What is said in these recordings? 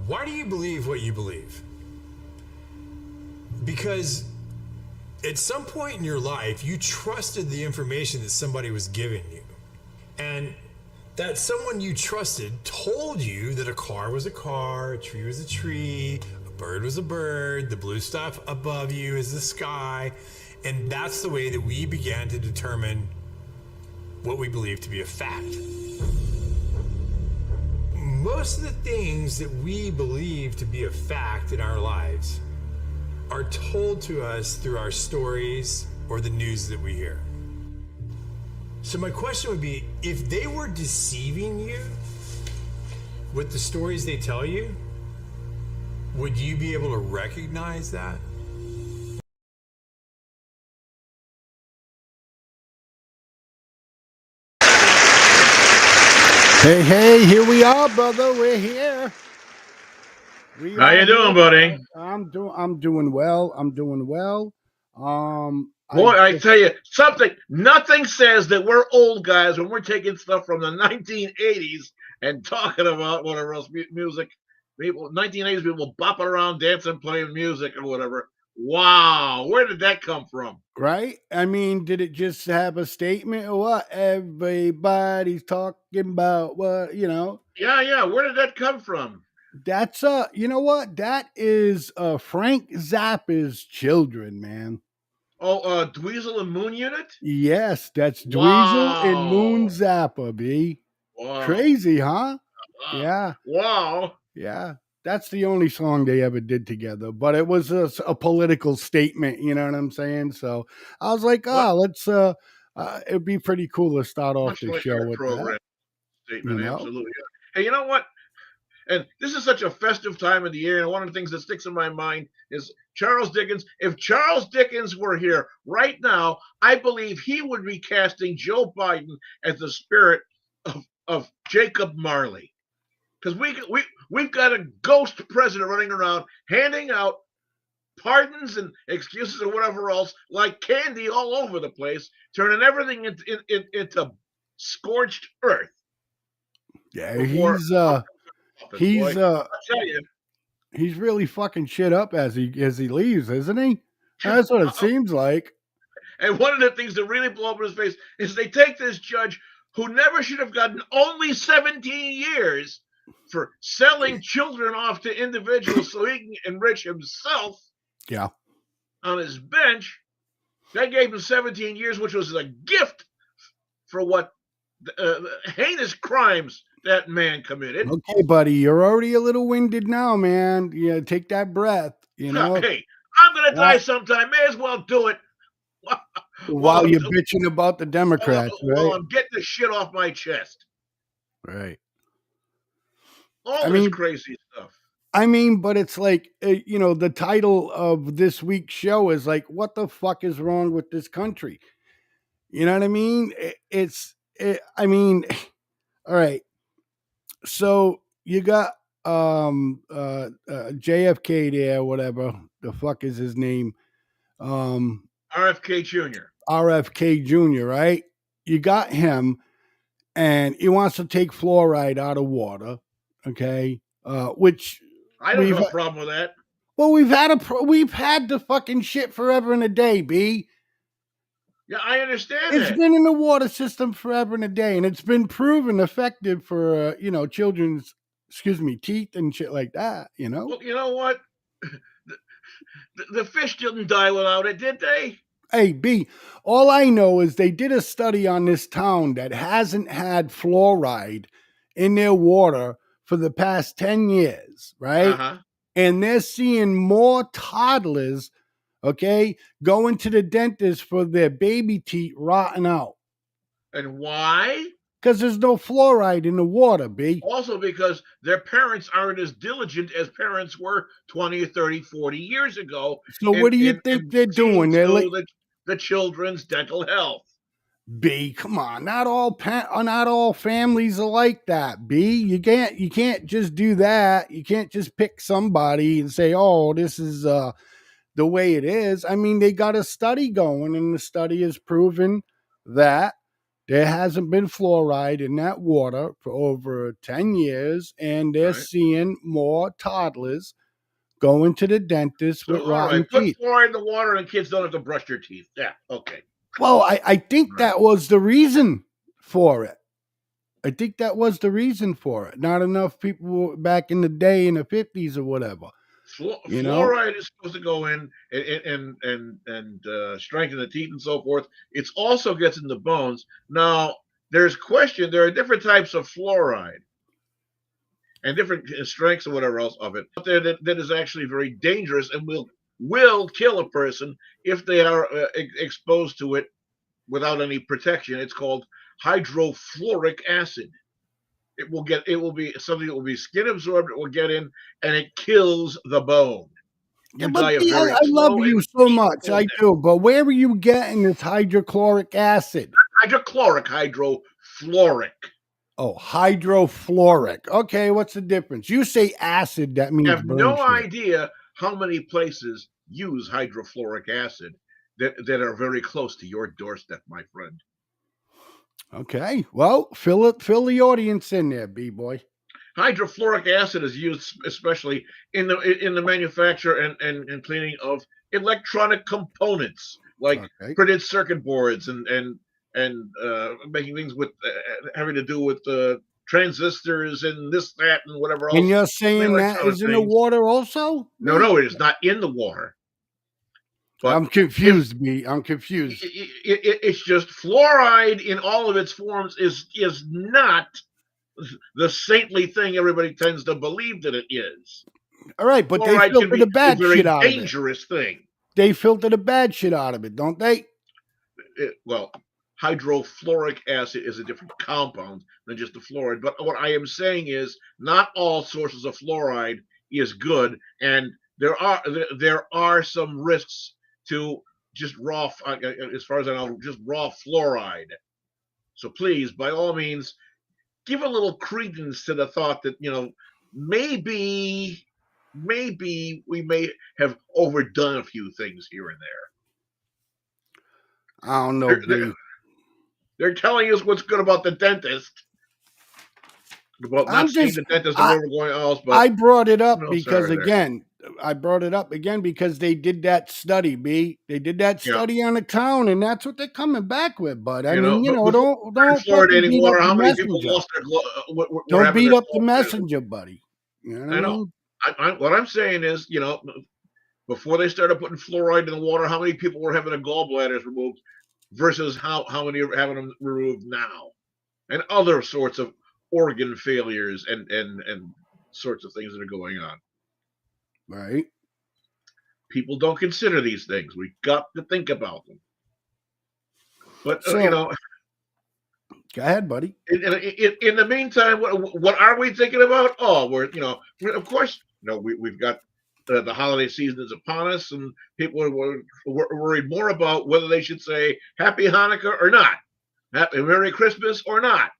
Why do you believe what you believe? Because at some point in your life, you trusted the information that somebody was giving you. And that someone you trusted told you that a car was a car, a tree was a tree, a bird was a bird, the blue stuff above you is the sky. And that's the way that we began to determine what we believe to be a fact. Most of the things that we believe to be a fact in our lives are told to us through our stories or the news that we hear. So my question would be, if they were deceiving you with the stories they tell you, would you be able to recognize that? Hey, here we are, brother. We're here. How you doing, buddy? I'm doing well. Boy, I tell you something. Nothing says that we're old guys when we're taking stuff from the 1980s and talking about whatever else music. People, 1980s people bopping around, dancing, playing music or whatever. Wow, where did that come from? Right? I mean, did it just have a statement or what? Everybody's talking about what, Yeah. Where did that come from? That's you know what? That is Frank Zappa's children, man. Oh, Dweezil and Moon Unit? Yes, that's Dweezil and Moon Wow. Zappa, B. Wow. Crazy, huh? Yeah. Wow. Yeah. That's the only song they ever did together, but it was a political statement, you know what I'm saying? So I was like, What let's it'd be pretty cool to start off much the like show our with that, program you statement, know? absolutely. Hey, you know what? And this is such a festive time of the year, and one of the things that sticks in my mind is Charles Dickens. If Charles Dickens were here right now, I believe he would be casting Joe Biden as the spirit of Jacob Marley. Because we've got a ghost president running around handing out pardons and excuses or whatever else like candy all over the place, turning everything into scorched earth. Yeah, Before office, boy, I tell you, he's really fucking shit up as he leaves, isn't he? That's what it seems like. and one of the things that really blow up in his face is they take this judge who never should have gotten only 17 years for selling children off to individuals so he can enrich himself. Yeah. On his bench. They gave him 17 years, which was a gift for what heinous crimes that man committed. Okay, buddy, you're already a little winded now, man. Yeah, take that breath, you know. Hey, I'm going to die sometime. May as well do it while you're bitching about the Democrats, while right? I'm getting the shit off my chest. Right. All this crazy stuff. I mean, but it's like, the title of this week's show is like, what the fuck is wrong with this country? You know what I mean? All right. So you got JFK there, whatever the fuck is his name? RFK Jr. RFK Jr., right? You got him, and he wants to take fluoride out of water, okay? Which I don't have a problem with that. Well, we've had the fucking shit forever and a day, B. Yeah, I understand It's been in the water system forever and a day, and it's been proven effective for children's, teeth and shit like that. Well, you know what? The fish didn't die without it, did they? Hey, B, all I know is they did a study on this town that hasn't had fluoride in their water for the past 10 years, right? Uh-huh. And they're seeing more toddlers, okay, going to the dentist for their baby teeth rotting out. And why? Because there's no fluoride in the water, B. Also because their parents aren't as diligent as parents were 20, 30, 40 years ago. So what do you think they're doing? They're the children's dental health. B, come on, not all families are like that. B, you can't just do that. You can't just pick somebody and say, "Oh, this is the way it is." I mean, they got a study going, and the study has proven that there hasn't been fluoride in that water for over 10 years, and they're Right. seeing more toddlers going to the dentist So, with all right, rotten put teeth. fluoride in the water and kids don't have to brush their teeth. Yeah, okay. Well, I think Right. that was the reason for it. I think that was the reason for it. Not enough people back in the day in the 50s or whatever. You know? Fluoride is supposed to go in and strengthen the teeth and so forth. It also gets in the bones. Now, there's question. There are different types of fluoride and different strengths or whatever else of it out there that is actually very dangerous and will kill a person if they are exposed to it without any protection. It's called hydrofluoric acid. It will be something that will be skin absorbed. It will get in and it kills the bone. Yeah, You but die a see, very I love slow you and so much. painful I death. do. But where are you getting this hydrochloric acid? Hydrofluoric. Oh, hydrofluoric. Okay, what's the difference? You say acid, that I means have burn no shit. idea how many places use hydrofluoric acid that are very close to your doorstep, my friend. Okay, well, fill the audience in there, B-boy. Hydrofluoric acid is used especially in the manufacture and cleaning of electronic components like Okay. printed circuit boards and making things with having to do with transistors and this, that, and whatever And else. you're saying that Electronic is in the things. water also? No, B? no, it is not in the water. But I'm if confused, B. I'm confused. it's just fluoride in all of its forms is not the saintly thing everybody tends to believe that it is. All right, but they Fluoride can filter be the a bad shit very out of it. dangerous thing. They filter the bad shit out of it, don't they? Well, hydrofluoric acid is a different compound than just the fluoride. But what I am saying is, not all sources of fluoride is good, and there are some risks to just raw, as far as I know, just raw fluoride. So please, by all means, give a little credence to the thought that maybe we may have overdone a few things here and I don't know, there. B. They're telling us what's good about the dentist, about not I'm seeing just the dentist and I everyone else, but I brought it what up else are because there? I brought it up again because they did that study, B. They did that Yeah, study on the town, and that's what they're coming back with. But I mean, but before don't fucking fluoridating beat up water, the how many people messenger. lost their were Don't having beat their up the gallbladders? messenger, buddy. You know what I I know. mean? What I'm saying is, before they started putting fluoride in the water, how many people were having their gallbladders removed versus how many are having them removed now, and other sorts of organ failures and sorts of things that are going on. Right. People don't consider these things. We got to think about them. But So go ahead, buddy. in the meantime, what are we thinking about? Oh, of course, we've got the holiday season is upon us, and people are worried more about whether they should say Happy Hanukkah or not, Happy Merry Christmas or not,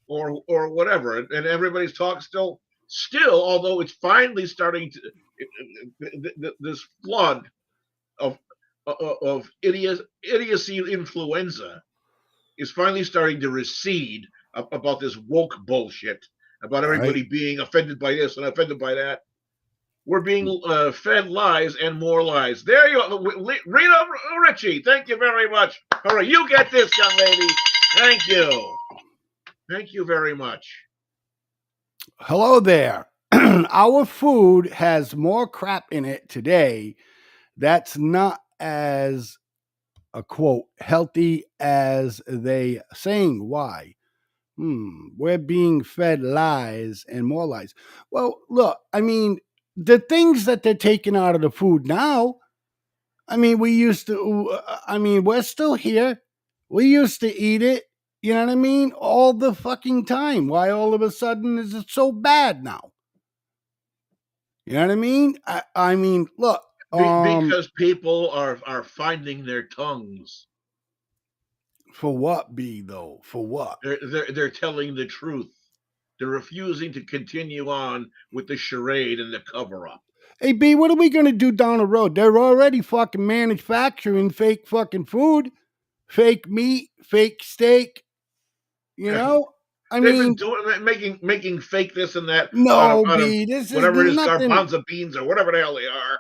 or whatever. And everybody's talk still, although it's finally starting to this flood of idiocy influenza is finally starting to recede about this woke bullshit, about All right. everybody being offended by this and offended by that. We're being fed lies and more lies. There you are. Rita Ritchie, thank you very much. All right, you get this, young lady. Thank you. Thank you very much. Hello there. Our food has more crap in it today that's not as a quote healthy as they saying. Why? We're being fed lies and more lies. Well, look, I mean, the things that they're taking out of the food now, I mean, we're still here. We used to eat it, you know what I mean? All the fucking time. Why all of a sudden is it so bad now? You know what I mean? I mean, look, Because people are finding their tongues. for what, B, though? For what? They're telling the truth. They're refusing to continue on with the charade and the cover up. Hey, B, what are we going to do down the road? They're already fucking manufacturing fake fucking food, fake meat, fake steak. You know, I They've been mean, doing making fake this and that no, out of B. This is whatever it is, nothing. garbanzo beans or whatever the hell they are.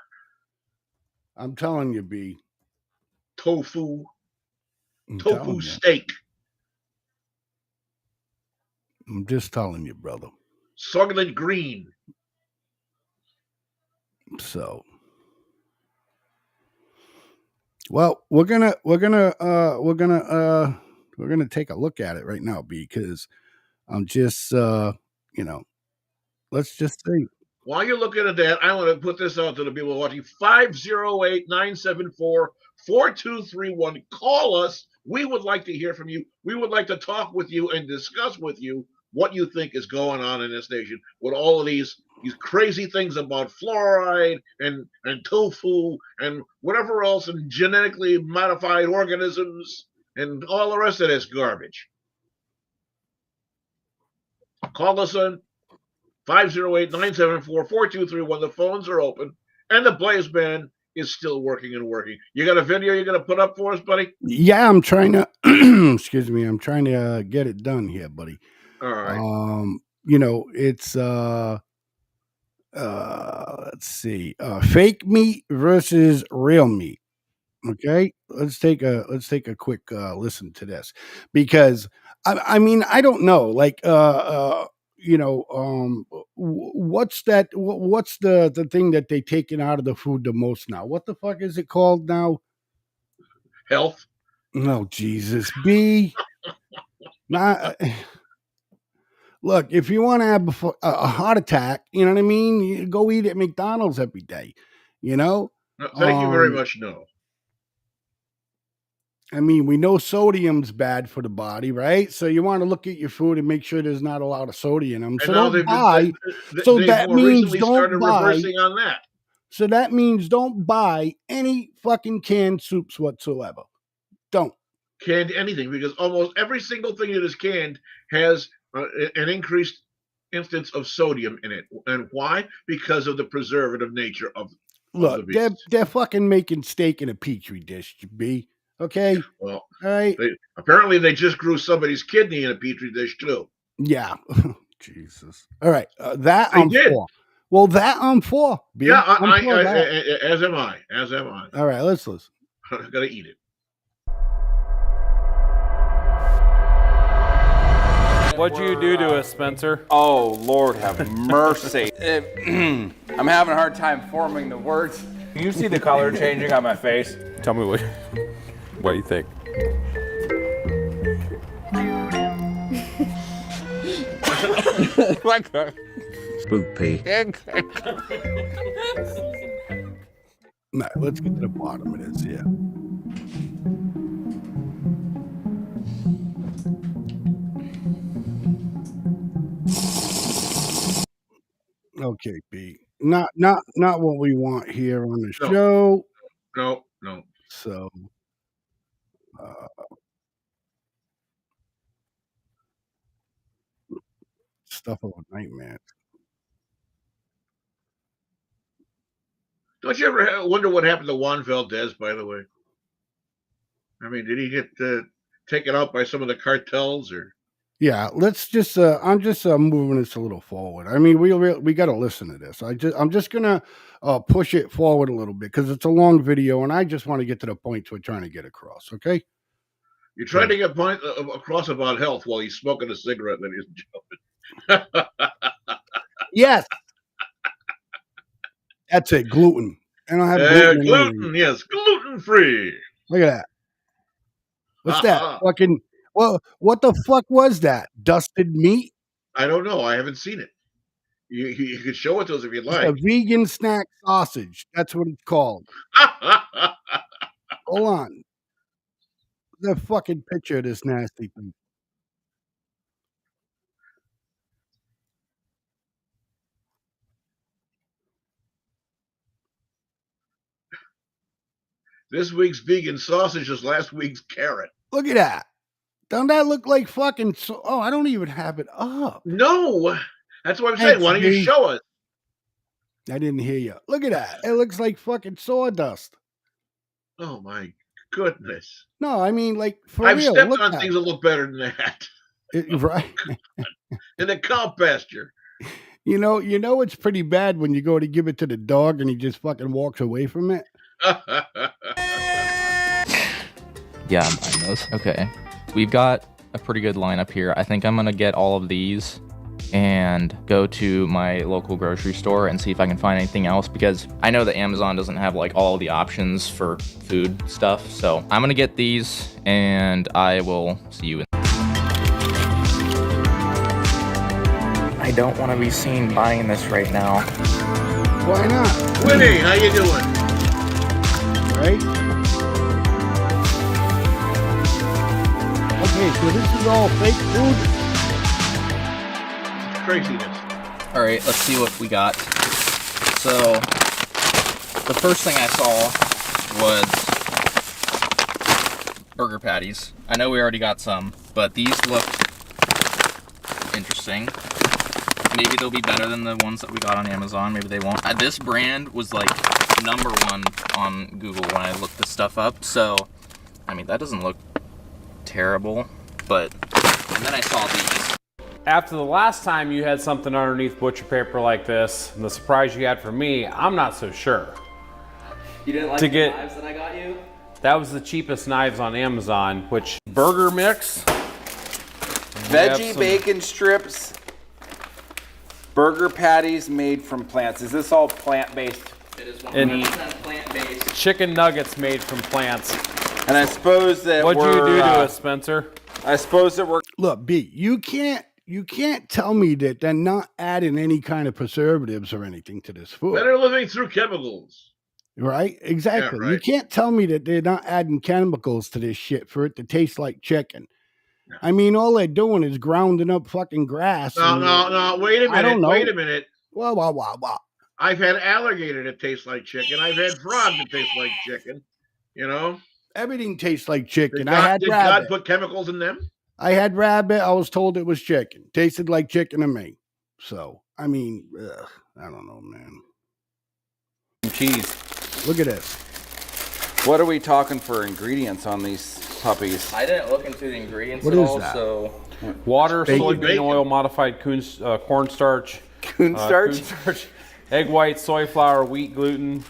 I'm telling you, B. Tofu I'm telling you. steak, I'm just telling you, brother. Soylent Green. So, well, we're gonna take a look at it right now, because I'm just let's just see. While you're looking at that, I want to put this out to the people watching. 508-974-4231. Call us. We would like to hear from you. We would like to talk with you and discuss with you what you think is going on in this nation with all of these crazy things about fluoride and tofu and whatever else, and genetically modified organisms and all the rest of this garbage. Call us on 508-974-4231. The phones are open, and the Blaze Band is still working and working. You got a video you're going to put up for us, buddy? Yeah, I'm trying to excuse me. I'm trying to get it done here, buddy. All right. It's let's see. Fake meat versus real meat. Okay, let's take a quick listen to this, because I mean, I don't know, like what's that? What's the thing that they taken out of the food the most now? What the fuck is it called now? Health. No, Jesus, B. Not. Look, if you want to have a heart attack, you know what I mean. You go eat at McDonald's every day. You know. No, thank you very much. No. I mean, we know sodium's bad for the body, right? So you want to look at your food and make sure there's not a lot of sodium in them. So don't buy. So that means don't buy. Reversing on that. So that means don't buy any fucking canned soups whatsoever. Don't. Canned anything, because almost every single thing that is canned has an increased instance of sodium in it. And why? Because of the preservative nature of Look, they're fucking making steak in a petri dish, B. Okay. Well, all right. Apparently they just grew somebody's kidney in a petri dish too. Yeah. Jesus. All right. That I'm for. Well, that I'm for. B. Yeah, as am I. As am I. All right, let's listen. I gotta eat it. What'd you do to us, Spencer? Oh, Lord have mercy. I'm having a hard time forming the words. You see the color changing on my face? Tell me what you think. Spoopy. Nah, let's get to the bottom of this here. Okay, B. Not what we want here on the show. No. So, stuff of a nightmare. Don't you ever wonder what happened to Juan Valdez, by the way? I mean, did he get taken out by some of the cartels, or? Yeah, let's just. I'm just moving this a little forward. I mean, we got to listen to this. I'm just gonna push it forward a little bit because it's a long video, and I just want to get to the points we're trying to get across. Okay. You're trying to get a point across about health while he's smoking a cigarette that he's jumping. Yes. That's it. Gluten. I don't have gluten. Gluten, yes, gluten free. Look at that. What's that? Fucking. Well, what the fuck was that? Dusted meat? I don't know. I haven't seen it. You could show it to us if you'd like. A vegan snack sausage. That's what it's called. Hold on. The fucking picture of this nasty thing. This week's vegan sausage is last week's carrot. Look at that. Doesn't that look like fucking... Oh, I don't even have it up. No. That's what I'm saying. Why don't you show us? I didn't hear you. Look at that. It looks like fucking sawdust. Oh, my goodness. No, I mean, like, for I've real. stepped on things that look better than that. Right. In the cow pasture. You know, it's pretty bad when you go to give it to the dog and he just fucking walks away from it. Yeah, I'm buying those. Okay. We've got a pretty good lineup here. I think I'm gonna get all of these and go to my local grocery store and see if I can find anything else, because I know that Amazon doesn't have like all the options for food stuff. So I'm gonna get these and I will see you in. I don't want to be seen buying this right now. Why not? Winnie, how you doing? Right? Okay, so this is all fake food. Craziness. All right, let's see what we got. So the first thing I saw was burger patties. I know we already got some, but these look interesting. Maybe they'll be better than the ones that we got on Amazon. Maybe they won't. This brand was like #1 on Google when I looked this stuff up. So, I mean, that doesn't look terrible. But, and then I saw these. After the last time you had something underneath butcher paper like this, and the surprise you had for me, I'm not so sure. You didn't like To the get knives that I got you? That was the cheapest knives on Amazon, which burger mix. Veggie bacon strips. Burger patties made from plants. Is this all plant-based? It is And 100% plant-based. chicken nuggets made from plants. And I suppose that What'd you do to us, Spencer? I suppose that we're... Look, B, you can't tell me that they're not adding any kind of preservatives or anything to this food. Better living through chemicals. Right? Exactly. Yeah, right. You can't tell me that they're not adding chemicals to this shit for it to taste like chicken. No. I mean, all they're doing is grounding up fucking grass. No. Wait a minute. I don't know. Wait a minute. Wow. I've had alligator that tastes like chicken. I've had frog that tastes like chicken. You know? Everything tastes like chicken. Did I had God rabbit. put chemicals in them? I had rabbit. I was told it was chicken. Tasted like chicken to me. So, I mean, I don't know, man. Cheese. Look at this. What are we talking for ingredients on these puppies? I didn't look into the ingredients What at is all, that? so Water, Bacon. soybean Bacon. oil, modified cornstarch. Cornstarch? Cornstarch, egg white, soy flour, wheat gluten,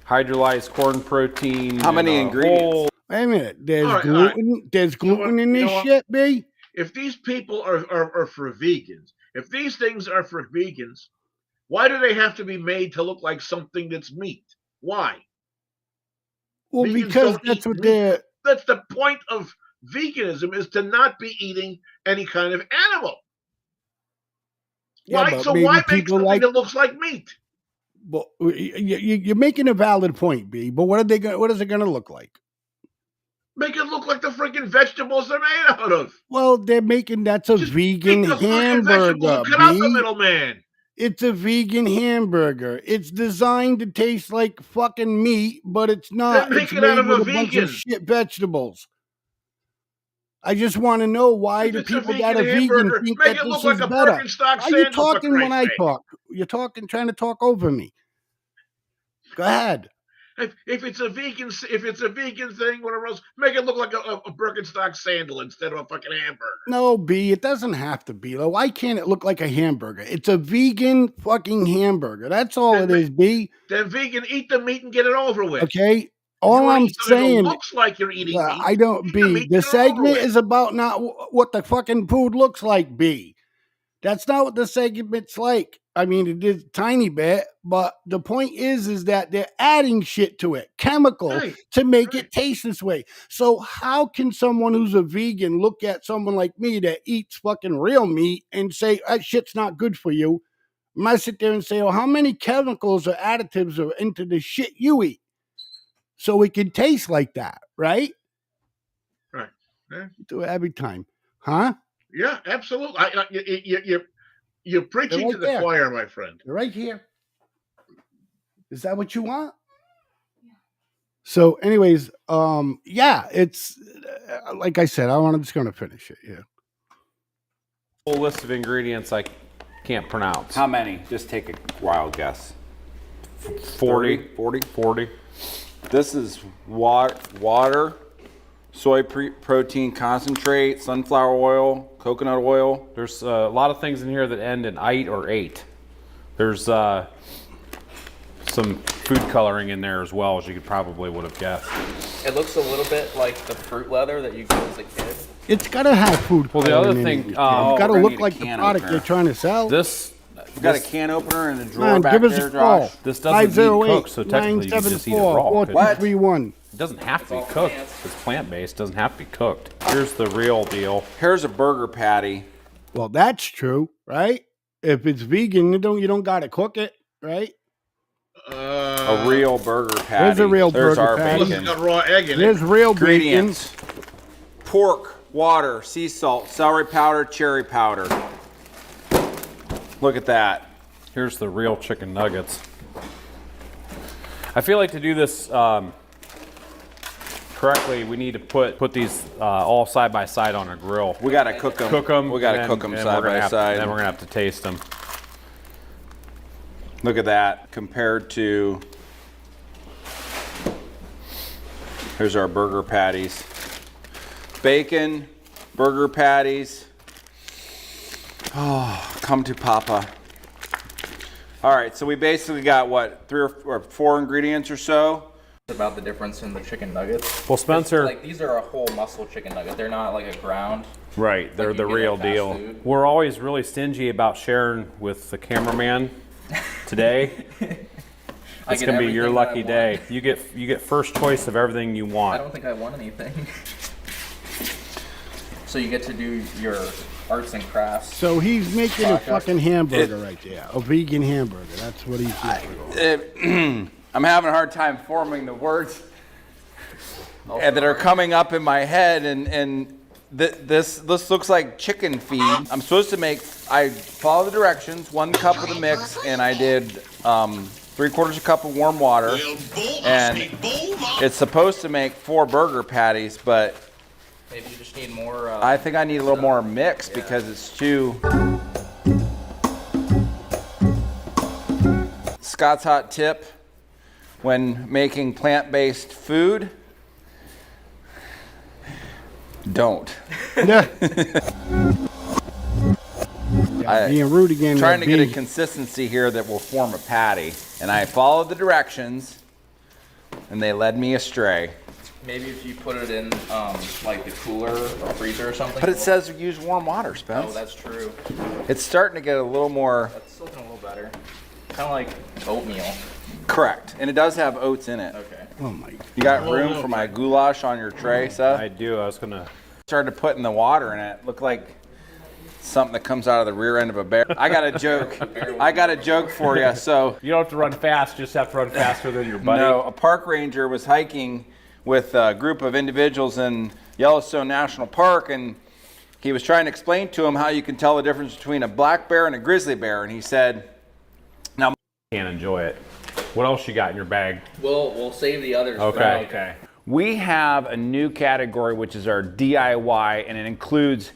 hydrolyzed corn protein. How many and, ingredients? Wait a minute. There's All right, gluten. There's gluten in You this know what? shit, B. If these people are for vegans, if these things are for vegans, why do they have to be made to look like something that's meat? Why? Well, Vegans because don't that's eat what meat. they're. That's the point of veganism, is to not be eating any kind of animal. Yeah, Why? but So maybe why make people something like- that looks like meat? Well, you're making a valid point, B. But what are they going? What is it going to look like? Make it look like the freaking vegetables they're made out of. Well, they're making that's a Just vegan eat the freaking hamburger, vegetables and cut out the B. middleman. It's a vegan hamburger. It's designed to taste like fucking meat, but it's not. Then make It's it out made of with a a bunch vegan. of shit vegetables. I just want to know why If the it's a people vegan that are vegan hamburger, think make that it this look like is a better. Birkenstock Why are you sandal, for talking when I Christ's sake. talk? You're trying to talk over me. Go ahead. If it's a vegan thing, whatever else, make it look like a Birkenstock sandal instead of a fucking hamburger. No, B, it doesn't have to be. Why can't it look like a hamburger? It's a vegan fucking hamburger. That's all it is, B. Then vegan, eat the meat and get it over with. Okay? If you All wanna I'm eat something that saying, looks like you're eating meat. I don't, eat B. the meat, The get it over segment with. is about not what the fucking food looks like, B. That's not what the segment's like. I mean, it is a tiny bit, but the point is that they're adding shit to it, chemical, Right, to make right. it taste this way. So how can someone who's a vegan look at someone like me that eats fucking real meat and say, that shit's not good for you? I might sit there and say, oh, how many chemicals or additives are into the shit you eat? So it can taste like that, right? Right. Yeah. Do it every time. Huh? Yeah, absolutely. You're preaching right to the there. choir, my friend. They're right here. Is that what you want? Yeah. So, anyways, yeah, it's like I said, I'm just going to finish it. Yeah. Whole list of ingredients I can't pronounce. How many? Just take a wild guess. 40. 40? 40. This is water, soy protein concentrate, sunflower oil, coconut oil. There's a lot of things in here that end in "ite" or "ate." There's some food coloring in there as well, as you probably would have guessed. It looks a little bit like the fruit leather that you get as a kid. It's gotta have food. Well, the coloring other in thing, it. It's we're gotta gonna look need a like the can product opener. they're trying to sell. This We got a can opener in the drawer Man, back give us there, a call. Josh. This doesn't need 508 cooked, so technically you can just eat it 974 raw. couldn't you? 4231. It doesn't have to be cooked. It's plant-based. Doesn't have to be cooked. Here's the real deal. Here's a burger patty. Well, that's true, right? If it's vegan, you don't gotta cook it, right? A real burger patty. There's a real There's burger our patty. It's bacon. got raw egg in it. There's real bacon. Ingredients: pork, water, sea salt, celery powder, cherry powder. Look at that. Here's the real chicken nuggets. I feel like to do this correctly, we need to put these all side by side on a grill. We gotta cook them. Cook them. We gotta cook them side by side. Then we're gonna have to taste them. Look at that compared to. Here's our burger patties. Bacon, burger patties. Oh, come to Papa. All right, so we basically got what, 3 or 4 ingredients or so. About the difference in the chicken nuggets. Well, Spencer, Like these are a whole muscle chicken nugget. They're not like a ground. right? They're like the you get real at fast deal. food. We're always really stingy about sharing with the cameraman. Today, I it's get gonna be your everything that I lucky want. day. You get first choice of everything you I want. don't think I won anything. So you get to do your arts and crafts. So he's making a Podcast. fucking hamburger right there. A vegan hamburger. That's what he's doing. I'm having a hard time forming the words that are coming up in my head, and this looks like chicken feed. I'm supposed to make. I follow the directions. 1 cup of the mix, and I did 3/4 cup of warm water, and it's supposed to make 4 burger patties, but Maybe you just need more. I think I need a little more mix because it's too. Scott's hot tip when making plant-based food: don't. Yeah. I- Being rude again. Trying to get a beef. consistency here that will form a patty, and I followed the directions, and they led me astray. Maybe if you put it in like the cooler or freezer or something. But it says use warm water, Spence. Oh, that's true. It's starting to get a little more That's looking a little better. Kind of like oatmeal. correct, and it does have oats in it. Okay. Oh my. You got room for my goulash on your tray, Seth? I do. I was gonna. Started putting the water in it. Looked like something that comes out of the rear end of a bear. I got a joke. I got a joke for you. So, You don't have to run fast. You just have to run faster than your buddy. no, a park ranger was hiking with a group of individuals in Yellowstone National Park, and he was trying to explain to them how you can tell the difference between a black bear and a grizzly bear. And he said, Can't enjoy it. What else you got in your bag? We'll save the others. for Okay. later. Okay. we have a new category, which is our DIY, and it includes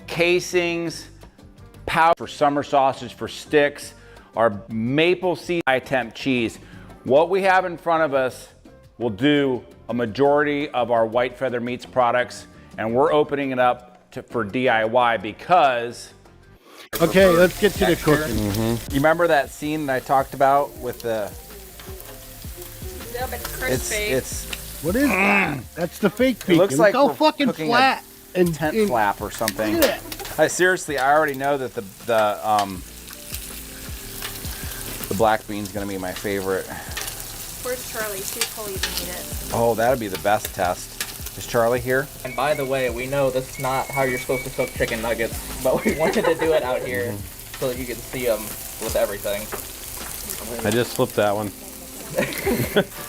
casings, powder for summer sausage, for sticks, our maple seed high-temp cheese. What we have in front of us will do a majority of our White Feather Meats products, and we're opening it up for DIY because Okay, let's get to the texture. cooking. You remember that scene that I talked about with the little bit crispy. it's What is that? That's the fake bacon. looks like Look how we're fucking cooking a flat and tent and- flap or something. Look at that. I already know that the black bean's gonna be my favorite. Where's Charlie? See if he'll even eat it. Oh, that'd be the best test. Is Charlie here? And by the way, we know this is not how you're supposed to cook chicken nuggets, but we wanted to do it out here so that you can see them with everything. I just flipped that one.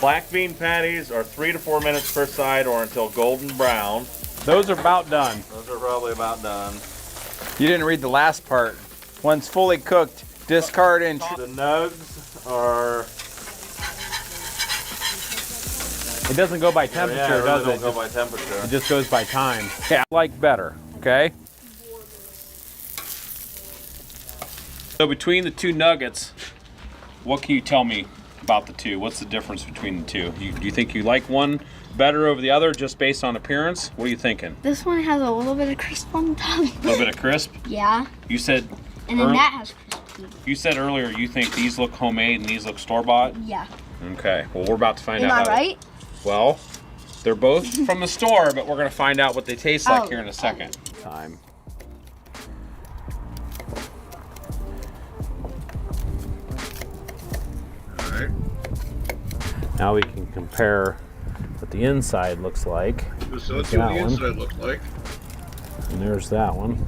Black bean patties are 3 to 4 minutes per side or until golden brown. Those are about done. Those are probably about done. You didn't read the last part. Once fully cooked, discard and The nugs are. It doesn't go by temperature, Yeah, it really does don't it? go by temperature. It just goes by time. Yeah, like better. Okay. So between the two nuggets, what can you tell me about the two? What's the difference between the two? Do you think you like one better over the other just based on appearance? What are you thinking? This one has a little bit of crisp on the top. A little bit of crisp? Yeah. You said. And then that has crisp too. You said earlier you think these look homemade and these look store-bought? Yeah. Okay. Well, we're about to find out. Am I right? Well, they're both from the store, but we're going to find out what they taste like here in a second. Time. All right. Now we can compare what the inside looks like. So let's see what the inside looks like. And there's that one.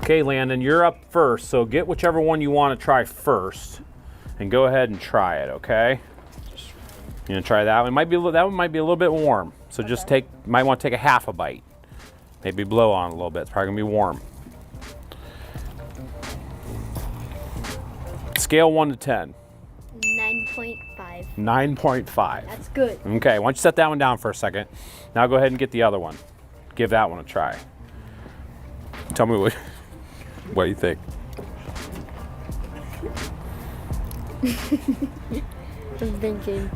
Okay, Landon, you're up first, so get whichever one you want to try first, and go ahead and try it. Okay. You gonna try that one? That one might be a little bit warm, so just might want to take a half a bite. Maybe blow on it a little bit. It's probably gonna be warm. Scale 1 to 10. 9.5. 9.5. That's good. Okay, why don't you set that one down for a second. Now go ahead and get the other one. Give that one a try. Tell me what you think. I'm thinking.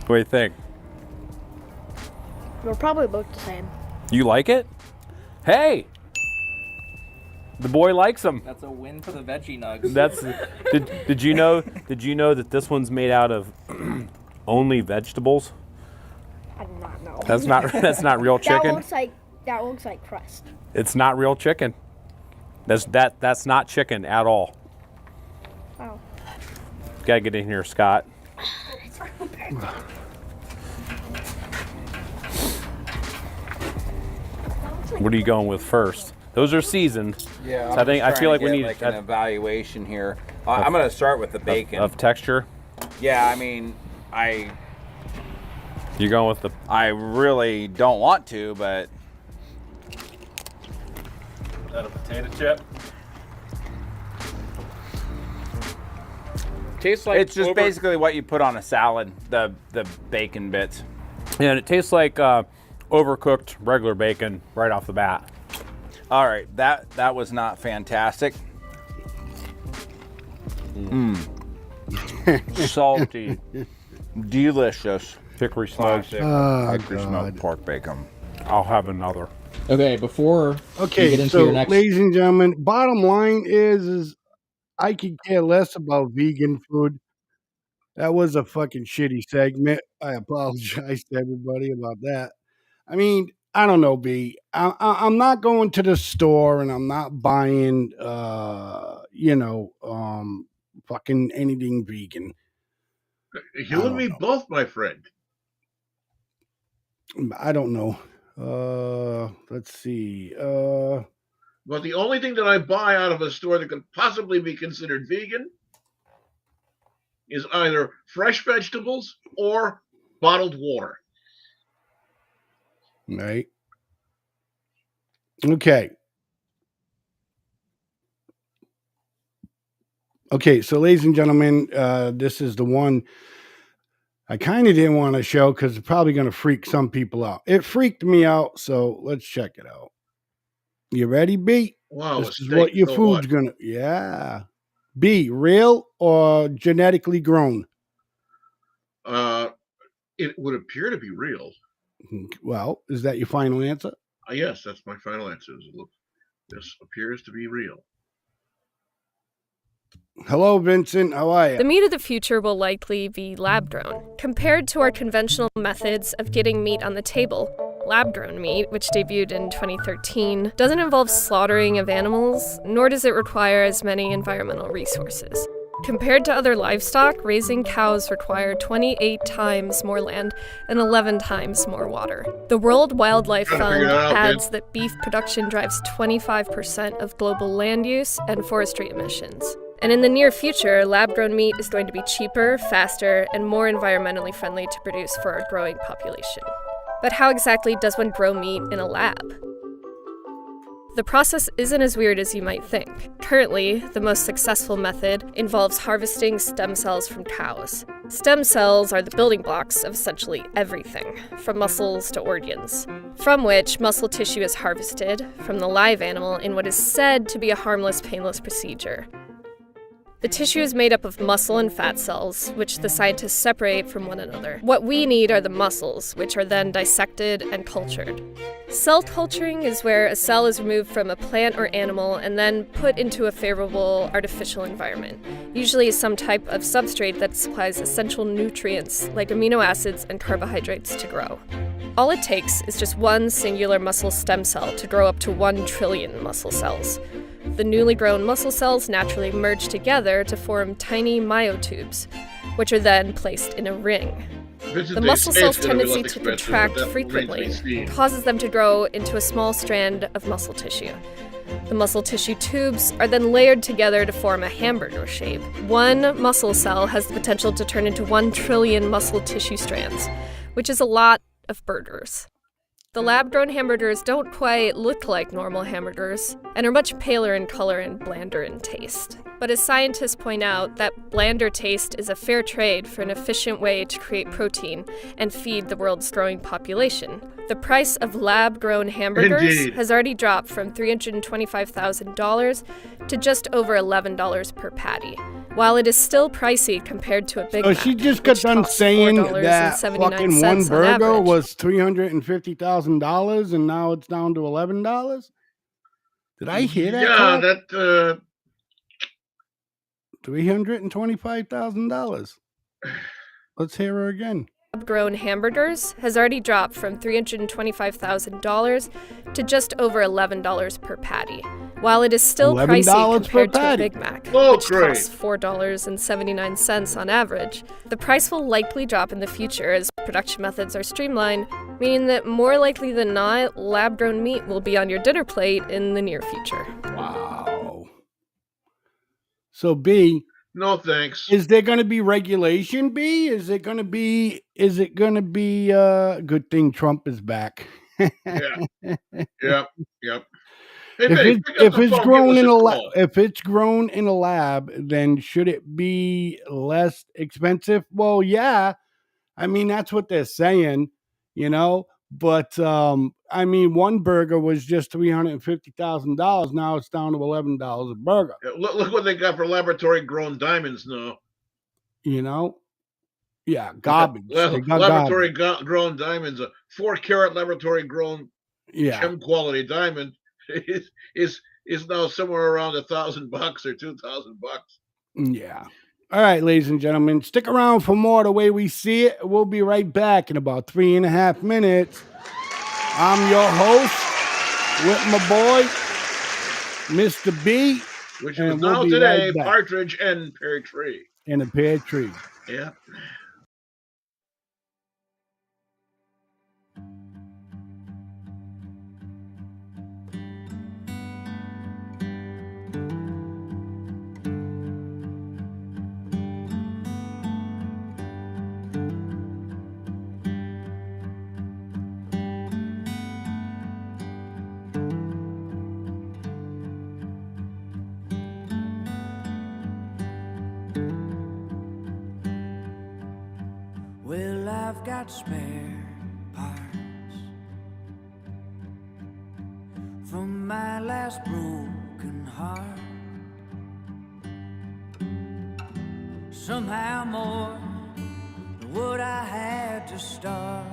What do you think? We'll probably look the same. You like it? Hey! The boy likes them. That's a win for the veggie nugs. Did you know that this one's made out of only vegetables? I did not know. That's not real chicken. That looks like crust. It's not real chicken. That's not chicken at all. Oh. Gotta get in here, Scott. What are you going with first? Those are seasoned. Yeah, So I feel like we need an evaluation here. I'm going to start with the bacon. of texture. Yeah, I mean, You're going with the. I really don't want to, but Is that a potato chip? Tastes like it's just basically what you put on a salad. The bacon bits. Yeah, and it tastes like overcooked regular bacon right off the bat. All right, that was not fantastic. Salty, Delicious. hickory smoked. Hickory smoked pork bacon. I'll have another. Okay, before we Okay, get into so your next... ladies and gentlemen, bottom line is I could care less about vegan food. That was a fucking shitty segment. I apologize to everybody about that. I mean, I don't know, B. I'm not going to the store and I'm not buying, fucking anything vegan. You and me both, my friend. I don't know. Let's see. But the only thing that I buy out of a store that could possibly be considered vegan is either fresh vegetables or bottled water. Right. Okay. Okay, so ladies and gentlemen, this is the one I kind of didn't want to show because it's probably going to freak some people out. It freaked me out, so let's check it out. You ready, B? Wow, this is what your food's going to... Yeah. B, real or genetically grown? It would appear to be real. Well, is that your final answer? Yes, that's my final answer. This appears to be real. Hello, Vincent. How are you? The meat of the future will likely be lab-grown. Compared to our conventional methods of getting meat on the table, lab-grown meat, which debuted in 2013, doesn't involve slaughtering of animals, nor does it require as many environmental resources. Compared to other livestock, raising cows require 28 times more land and 11 times more water. The World Wildlife Fund adds that beef production drives 25% of global land use and forestry emissions. And in the near future, lab-grown meat is going to be cheaper, faster, and more environmentally friendly to produce for our growing population. But how exactly does one grow meat in a lab? The process isn't as weird as you might think. Currently, the most successful method involves harvesting stem cells from cows. Stem cells are the building blocks of essentially everything, from muscles to organs. from which muscle tissue is harvested from the live animal in what is said to be a harmless, painless procedure. The tissue is made up of muscle and fat cells, which the scientists separate from one another. What we need are the muscles, which are then dissected and cultured. Cell culturing is where a cell is removed from a plant or animal and then put into a favorable artificial environment, usually some type of substrate that supplies essential nutrients like amino acids and carbohydrates to grow. All it takes is just one singular muscle stem cell to grow up to 1 trillion muscle cells. The newly grown muscle cells naturally merge together to form tiny myotubes, which are then placed in a ring. The muscle cell's tendency to contract frequently causes them to grow into a small strand of muscle tissue. The muscle tissue tubes are then layered together to form a hamburger shape. One muscle cell has the potential to turn into 1 trillion muscle tissue strands, which is a lot of burgers. The lab-grown hamburgers don't quite look like normal hamburgers and are much paler in color and blander in taste. But as scientists point out, that blander taste is a fair trade for an efficient way to create protein and feed the world's growing population. The price of lab-grown hamburgers has already dropped from $325,000 to just over $11 per patty. While it is still pricey compared to a Big Mac, she just got done saying that fucking one burger was $350,000 and now it's down to $11. Did I hear that? Yeah, that $325,000. Let's hear her again. Lab-grown hamburgers has already dropped from $325,000 to just over $11 per patty. While it is still pricey compared to a Big Mac, which costs $4.79 on average, the price will likely drop in the future as production methods are streamlined, meaning that more likely than not, lab-grown meat will be on your dinner plate in the near future. Wow. So B, no thanks. Is there going to be regulation, B? Is it going to be good thing Trump is back? Yep. Hey, if it's grown in a lab, then should it be less expensive? Well, yeah. I mean, that's what they're saying, you know. But I mean, one burger was just $350,000. Now it's down to $11 a burger. Look what they got for laboratory-grown diamonds now. You know, yeah, garbage. Laboratory-grown diamonds, a 4-carat laboratory-grown chem quality diamond is now somewhere around $1,000 or $2,000. Yeah. All right, ladies and gentlemen, stick around for more The Way We See It. We'll be right back in about 3.5 minutes. I'm your host with my boy, Mr. B. Which is now today Partridge and Pear Tree. And a pear tree. Yeah. Well, I've got spare parts from my last broken heart. Somehow more than what I had to start.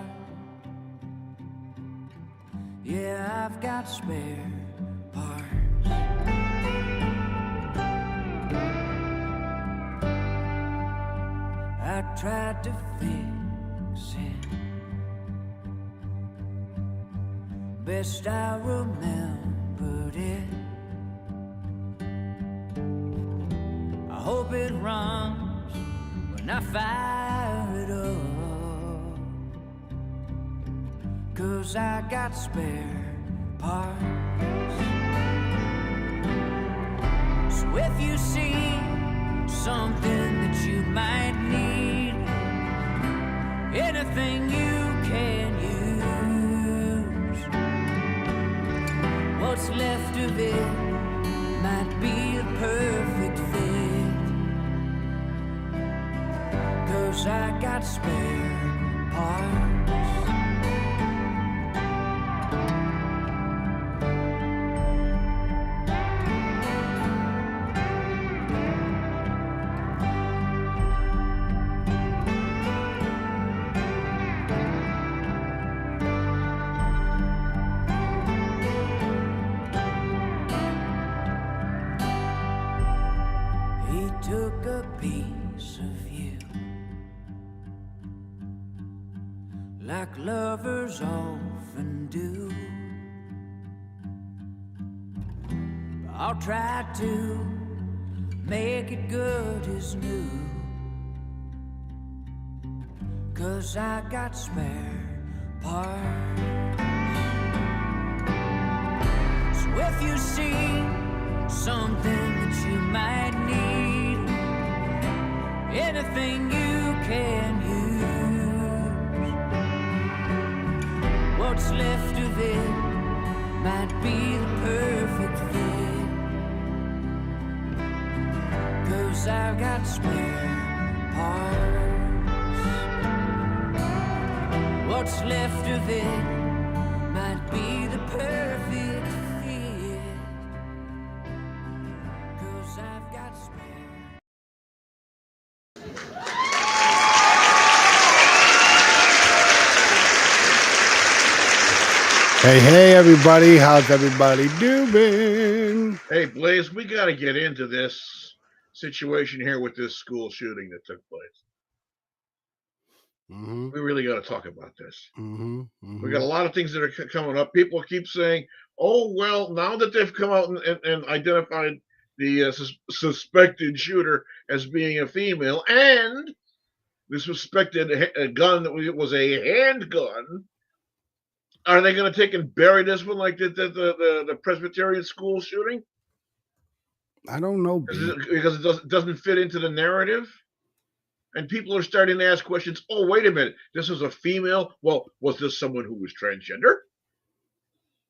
Yeah, I've got spare parts. I tried to fix it best I remembered it. I hope it runs when I fire it up, 'cause I got spare parts. So if you see something that you might need, anything you can use, what's left of it might be a perfect fit, 'cause I got spare parts. like lovers often do. I'll try to make it good as new, 'cause I got spare parts. So if you see something that you might need, anything you can use, what's left of it might be the perfect fit, 'cause I've got spare parts. What's left of it might be the perfect fit, 'cause I've got spare. Hey, everybody. How's everybody doing? Hey, Blaze, we got to get into this situation here with this school shooting that took place. Mm-hmm. We really got to talk about this. Mm-hmm. Mm-hmm. We got a lot of things that are coming up. People keep saying, oh, well, now that they've come out and identified the suspected shooter as being a female and the suspected gun that was a handgun, are they going to take and bury this one like the Presbyterian school shooting? I don't know. Because it doesn't fit into the narrative? And people are starting to ask questions. Oh, wait a minute. This is a female? Well, was this someone who was transgender?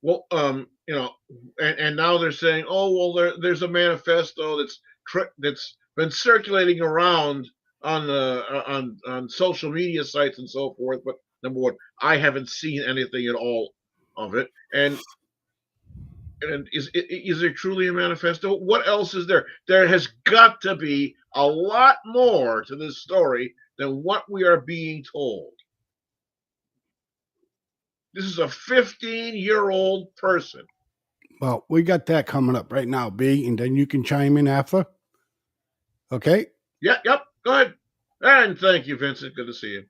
Well, and now they're saying, oh, well, there's a manifesto that's been circulating around on social media sites and so forth. But number one, I haven't seen anything at all of it. And is there truly a manifesto? What else is there? There has got to be a lot more to this story than what we are being told. This is a 15-year-old person. Well, we got that coming up right now, B, and then you can chime in after. Okay? Yep. Go ahead. And thank you, Vincent. Good to see you.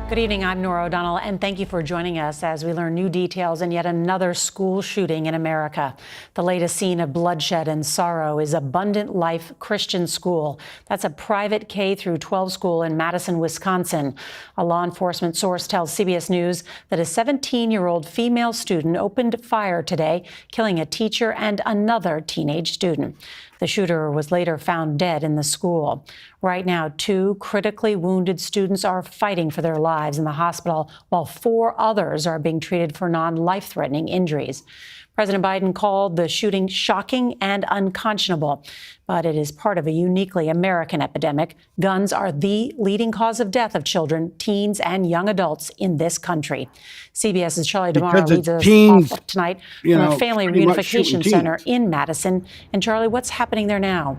Good evening, I'm Nora O'Donnell, and thank you for joining us as we learn new details in yet another school shooting in America. The latest scene of bloodshed and sorrow is Abundant Life Christian School. That's a private K-12 school in Madison, Wisconsin. A law enforcement source tells CBS News that a 17-year-old female student opened fire today, killing a teacher and another teenage student. The shooter was later found dead in the school. Right now, 2 critically wounded students are fighting for their lives in the hospital, while 4 others are being treated for non-life-threatening injuries. President Biden called the shooting shocking and unconscionable, but it is part of a uniquely American epidemic. Guns are the leading cause of death of children, teens, and young adults in this country. CBS's Charlie DeMar leads us off tonight from a family reunification center in Madison. And Charlie, what's happening there now?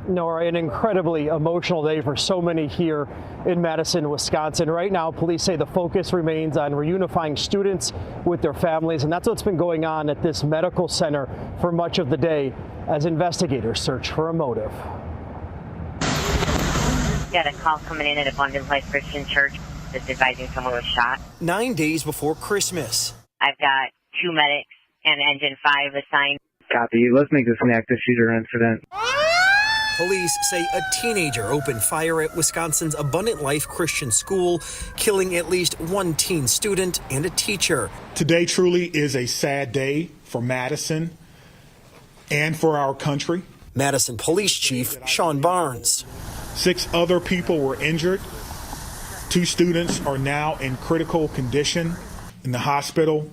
Nora, an incredibly emotional day for so many here in Madison, Wisconsin. Right now, police say the focus remains on reunifying students with their families, and that's what's been going on at this medical center for much of the day as investigators search for a motive. Got a call coming in at Abundant Life Christian Church that's advising someone was shot. 9 days before Christmas. I've got 2 medics and Engine 5 assigned. Copy. Let's make this an active shooter incident. Police say a teenager opened fire at Wisconsin's Abundant Life Christian School, killing at least 1 teen student and a teacher. Today truly is a sad day for Madison and for our country. Madison Police Chief Sean Barnes. 6 other people were injured. 2 students are now in critical condition in the hospital,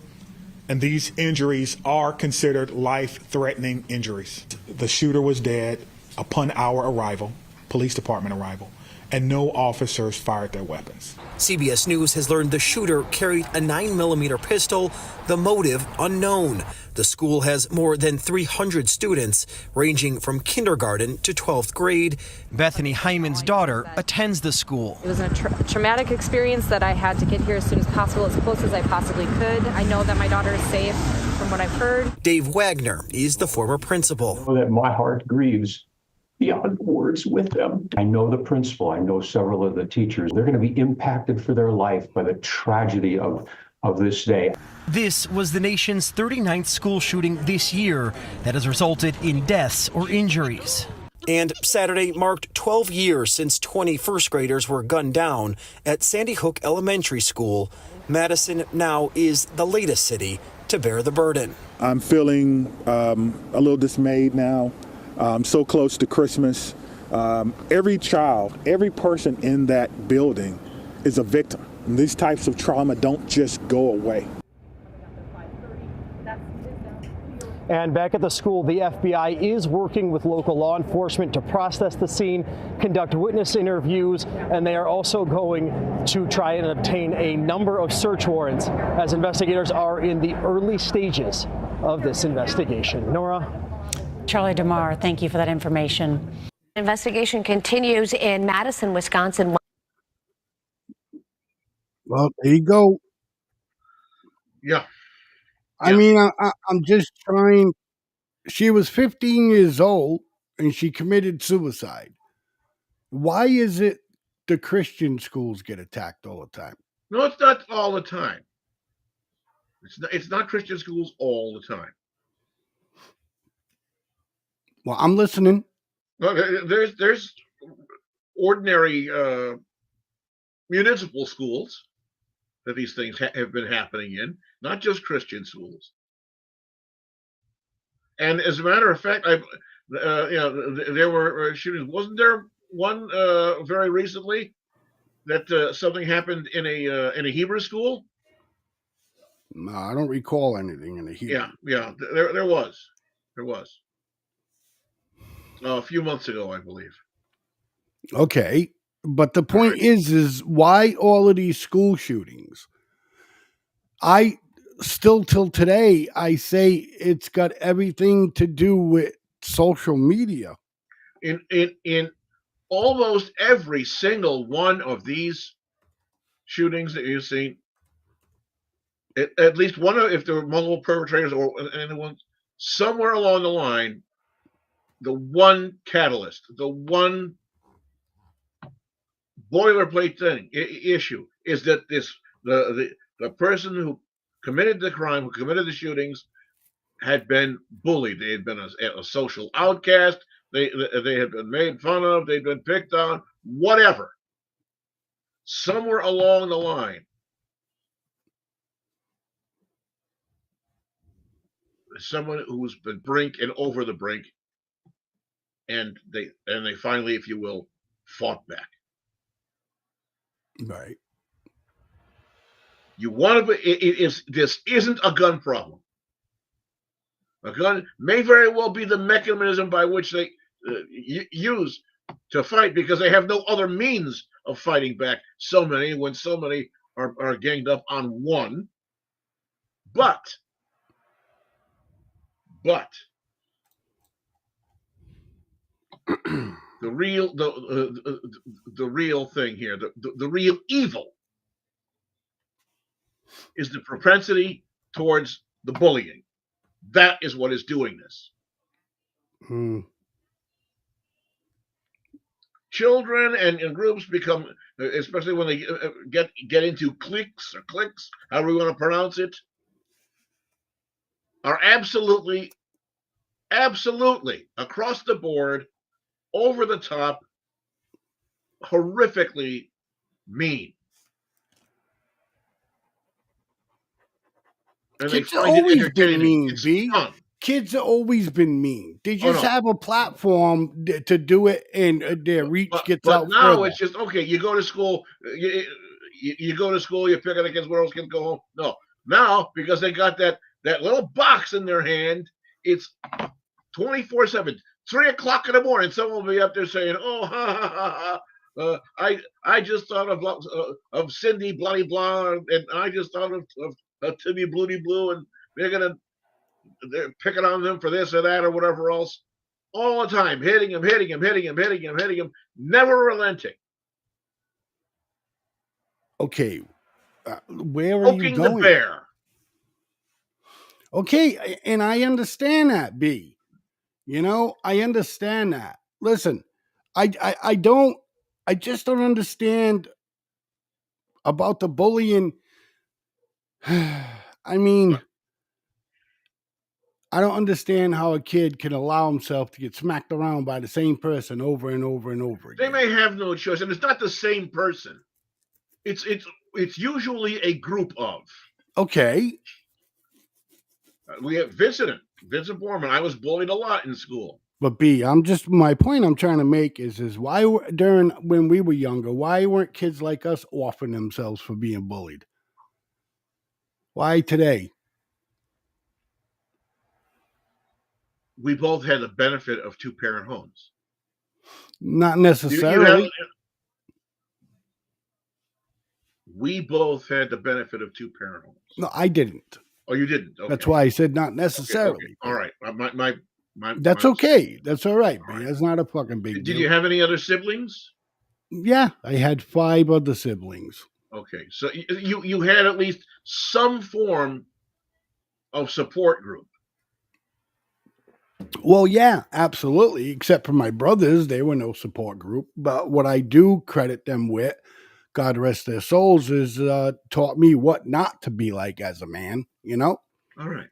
and these injuries are considered life-threatening injuries. The shooter was dead upon our arrival, police department arrival, and no officers fired their weapons. CBS News has learned the shooter carried a 9mm pistol, the motive unknown. The school has more than 300 students, ranging from kindergarten to 12th grade. Bethany Hyman's daughter attends the school. It was a traumatic experience that I had to get here as soon as possible, as close as I possibly could. I know that my daughter is safe from what I've heard. Dave Wagner is the former principal. I know that my heart grieves beyond words with them. I know the principal, I know several of the teachers. They're going to be impacted for their life by the tragedy of this day. This was the nation's 39th school shooting this year that has resulted in deaths or injuries. And Saturday marked 12 years since 20 first graders were gunned down at Sandy Hook Elementary School. Madison now is the latest city to bear the burden. I'm feeling a little dismayed now. So close to Christmas. Every child, every person in that building is a victim. And these types of trauma don't just go away. And back at the school, the FBI is working with local law enforcement to process the scene, conduct witness interviews, and they are also going to try and obtain a number of search warrants as investigators are in the early stages of this investigation. Nora? Charlie DeMar, thank you for that information. Investigation continues in Madison, Wisconsin. Well, there you go. Yeah. I mean, I'm just trying. She was 15 years old and she committed suicide. Why is it the Christian schools get attacked all the time? No, it's not all the time. It's not Christian schools all the time. Well, I'm listening. Well, there's ordinary municipal schools that these things have been happening in, not just Christian schools. And as a matter of fact, there were shootings. Wasn't there one very recently that something happened in a Hebrew school? No, I don't recall anything in the Hebrew. Yeah, there was a few months ago, I believe. Okay, but the point is why all of these school shootings? I still till today, I say it's got everything to do with social media. In almost every single one of these shootings that you've seen, at least one of, if there were multiple perpetrators or anyone, somewhere along the line, the one catalyst, the one boilerplate issue is that the person who committed the crime, who committed the shootings, had been bullied. They had been a social outcast. They had been made fun of. They'd been picked on. Whatever. Somewhere along the line, someone who's been brink and over the brink, and they finally, if you will, fought back. Right. You want to. This isn't a gun problem. A gun may very well be the mechanism by which they use to fight, because they have no other means of fighting back when so many are ganged up on one. But the real thing here, the real evil, is the propensity towards the bullying. That is what is doing this. Children and groups become, especially when they get into cliques, however we want to pronounce it, are absolutely across the board, over the top, horrifically mean. And kids have always been mean, B. Kids have always been mean. They just have a platform to do it, and their reach gets out. But now further. it's just, okay, you go to school, you go to school, you pick on the kids, where else can go home? No. Now, because they got that little box in their hand, it's 24/7. 3 o'clock in the morning, someone will be up there saying, "Oh, ha ha ha ha! I just thought of Cindy Bloody Blah, and I just thought of Timmy Bloody Blue, and they're picking on them for this or that or whatever else, all the time, hitting him, never relenting." Okay, where are you going? The bear. Okay, and I understand that, B. I understand that. listen, I just don't understand about the bullying. I mean, I don't understand how a kid can allow himself to get smacked around by the same person over and over and over They again. may have no choice, and it's not the same person. It's usually a group of. Okay. We have Vincent Borman. I was bullied a lot in school. But my point I'm trying to make is why during when we were younger, why weren't kids like us offering themselves for being bullied? Why today? We both had the benefit of two-parent homes. Not necessarily. We both had the benefit of two-parent homes. No, I didn't. Oh, you didn't? Okay. That's why I said not necessarily. Okay. All right. That's okay. That's all right, B. That's not a fucking big deal. Did you have any other siblings? Yeah, I had 5 other siblings. Okay. So you had at least some form of support group. Well, yeah, absolutely. Except for my brothers, they were no support group. But what I do credit them with, God rest their souls, is taught me what not to be like as a man, you know? All right.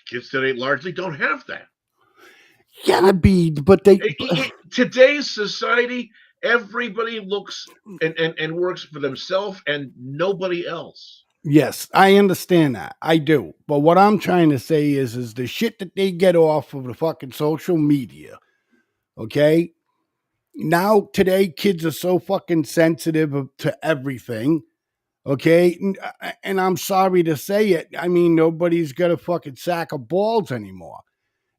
Kids today largely don't have that. Yeah, but they... Today's society, everybody looks and works for themselves and nobody else. Yes, I understand that. I do. But what I'm trying to say is the shit that they get off of the fucking social media, okay? Now, today, kids are so fucking sensitive to everything, okay? And I'm sorry to say it. I mean, nobody's got a fucking sack of balls anymore,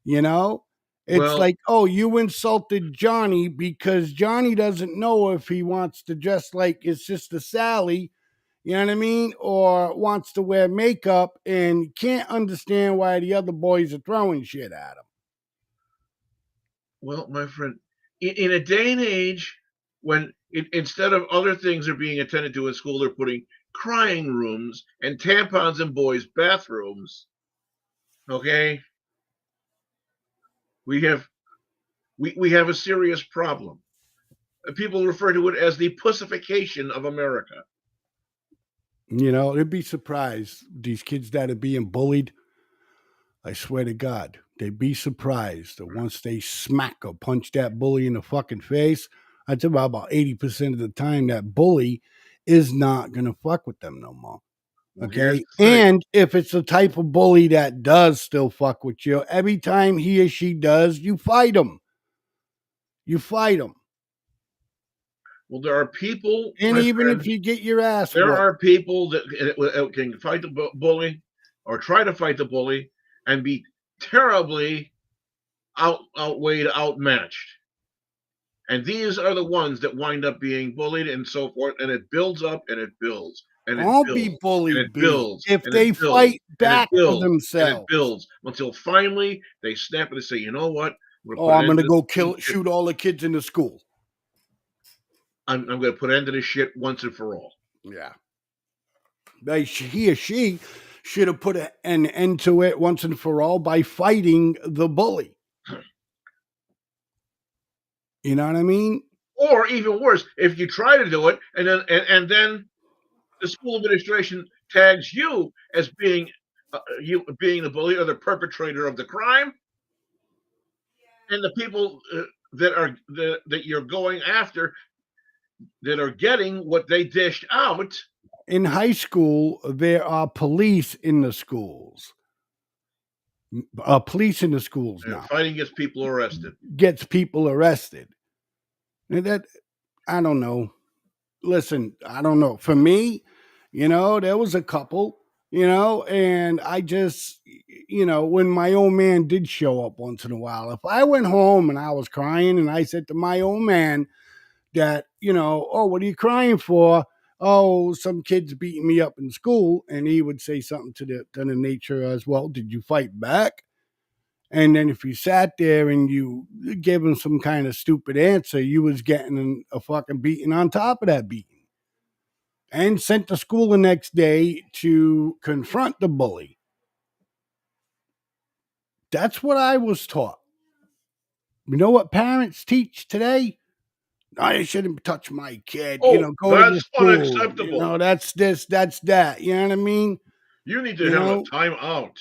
you know? It's like, oh, you insulted Johnny because Johnny doesn't know if he wants to dress like his sister Sally, you know what I mean? Or wants to wear makeup and can't understand why the other boys are throwing shit at him. Well, my friend, in a day and age when instead of other things are being attended to in school, they're putting crying rooms and tampons in boys' bathrooms. Okay, we have a serious problem. People refer to it as the pussification of America. You know, they'd be surprised. These kids that are being bullied, I swear to God, they'd be surprised that once they smack or punch that bully in the fucking face, I'd say about 80% of the time that bully is not going to fuck with them no more. Okay? And if it's the type of bully that does still fuck with you, every time he or she does, you fight him. You fight him. Well, there are people, and even if you get your ass there whooped. are people that can fight the bully or try to fight the bully and be terribly outweighed, outmatched. And these are the ones that wind up being bullied and so forth, and it builds up and it builds. And it I'll builds, be bullied, and it builds, if and they it builds, fight and back it builds, for themselves. and it builds until finally they snap and they say, you know what? I'm going to go shoot all the kids in the school. I'm going to put an end to this shit once and for all. Yeah. He or she should have put an end to it once and for all by fighting the bully. You know what I mean? Or even worse, if you try to do it and then the school administration tags you as being the bully or the perpetrator of the crime, and the people that you're going after that are getting what they dished out. In high school, there are police in the schools. Police in the schools now. Fighting gets people arrested. And that, I don't know. Listen, I don't know. For me, there was a couple, and I just, when my old man did show up once in a while, if I went home and I was crying and I said to my old man that, oh, what are you crying for? Oh, some kid's beating me up in school. And he would say something to the nature as well. Did you fight back? And then if you sat there and you gave him some kind of stupid answer, you was getting a fucking beating on top of that beating. And sent to school the next day to confront the bully. That's what I was taught. You know what parents teach today? I shouldn't touch my kid. Oh, Go to the that's school. unacceptable. That's this, that's that. You know what I mean? You need to You have a know, timeout.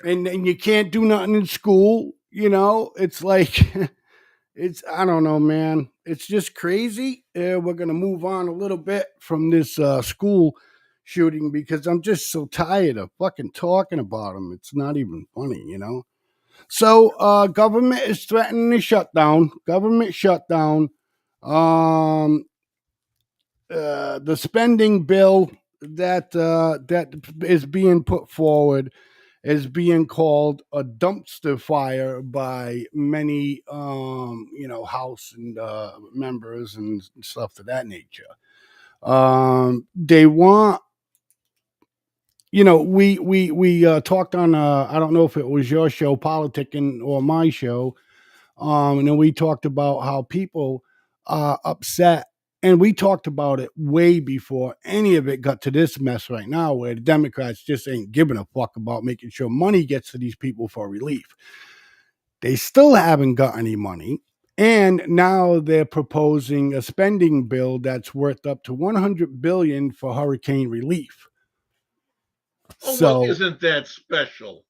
and you can't do nothing in school. It's like it's I don't know, man. It's just crazy. We're gonna move on a little bit from this school shooting because I'm just so tired of fucking talking about them. It's not even funny. So government is threatening a shutdown. Government shutdown. Um, the spending bill that is being put forward is being called a dumpster fire by many house and members and stuff of that nature. They want we talked on I don't know if it was your show politicking or my show, and then we talked about how people are upset. And we talked about it way before any of it got to this mess right now, where the Democrats just ain't giving a fuck about making sure money gets to these people for relief. They still haven't got any money. And now they're proposing a spending bill that's worth up to $100 billion for hurricane relief. Oh, well, So, isn't that special?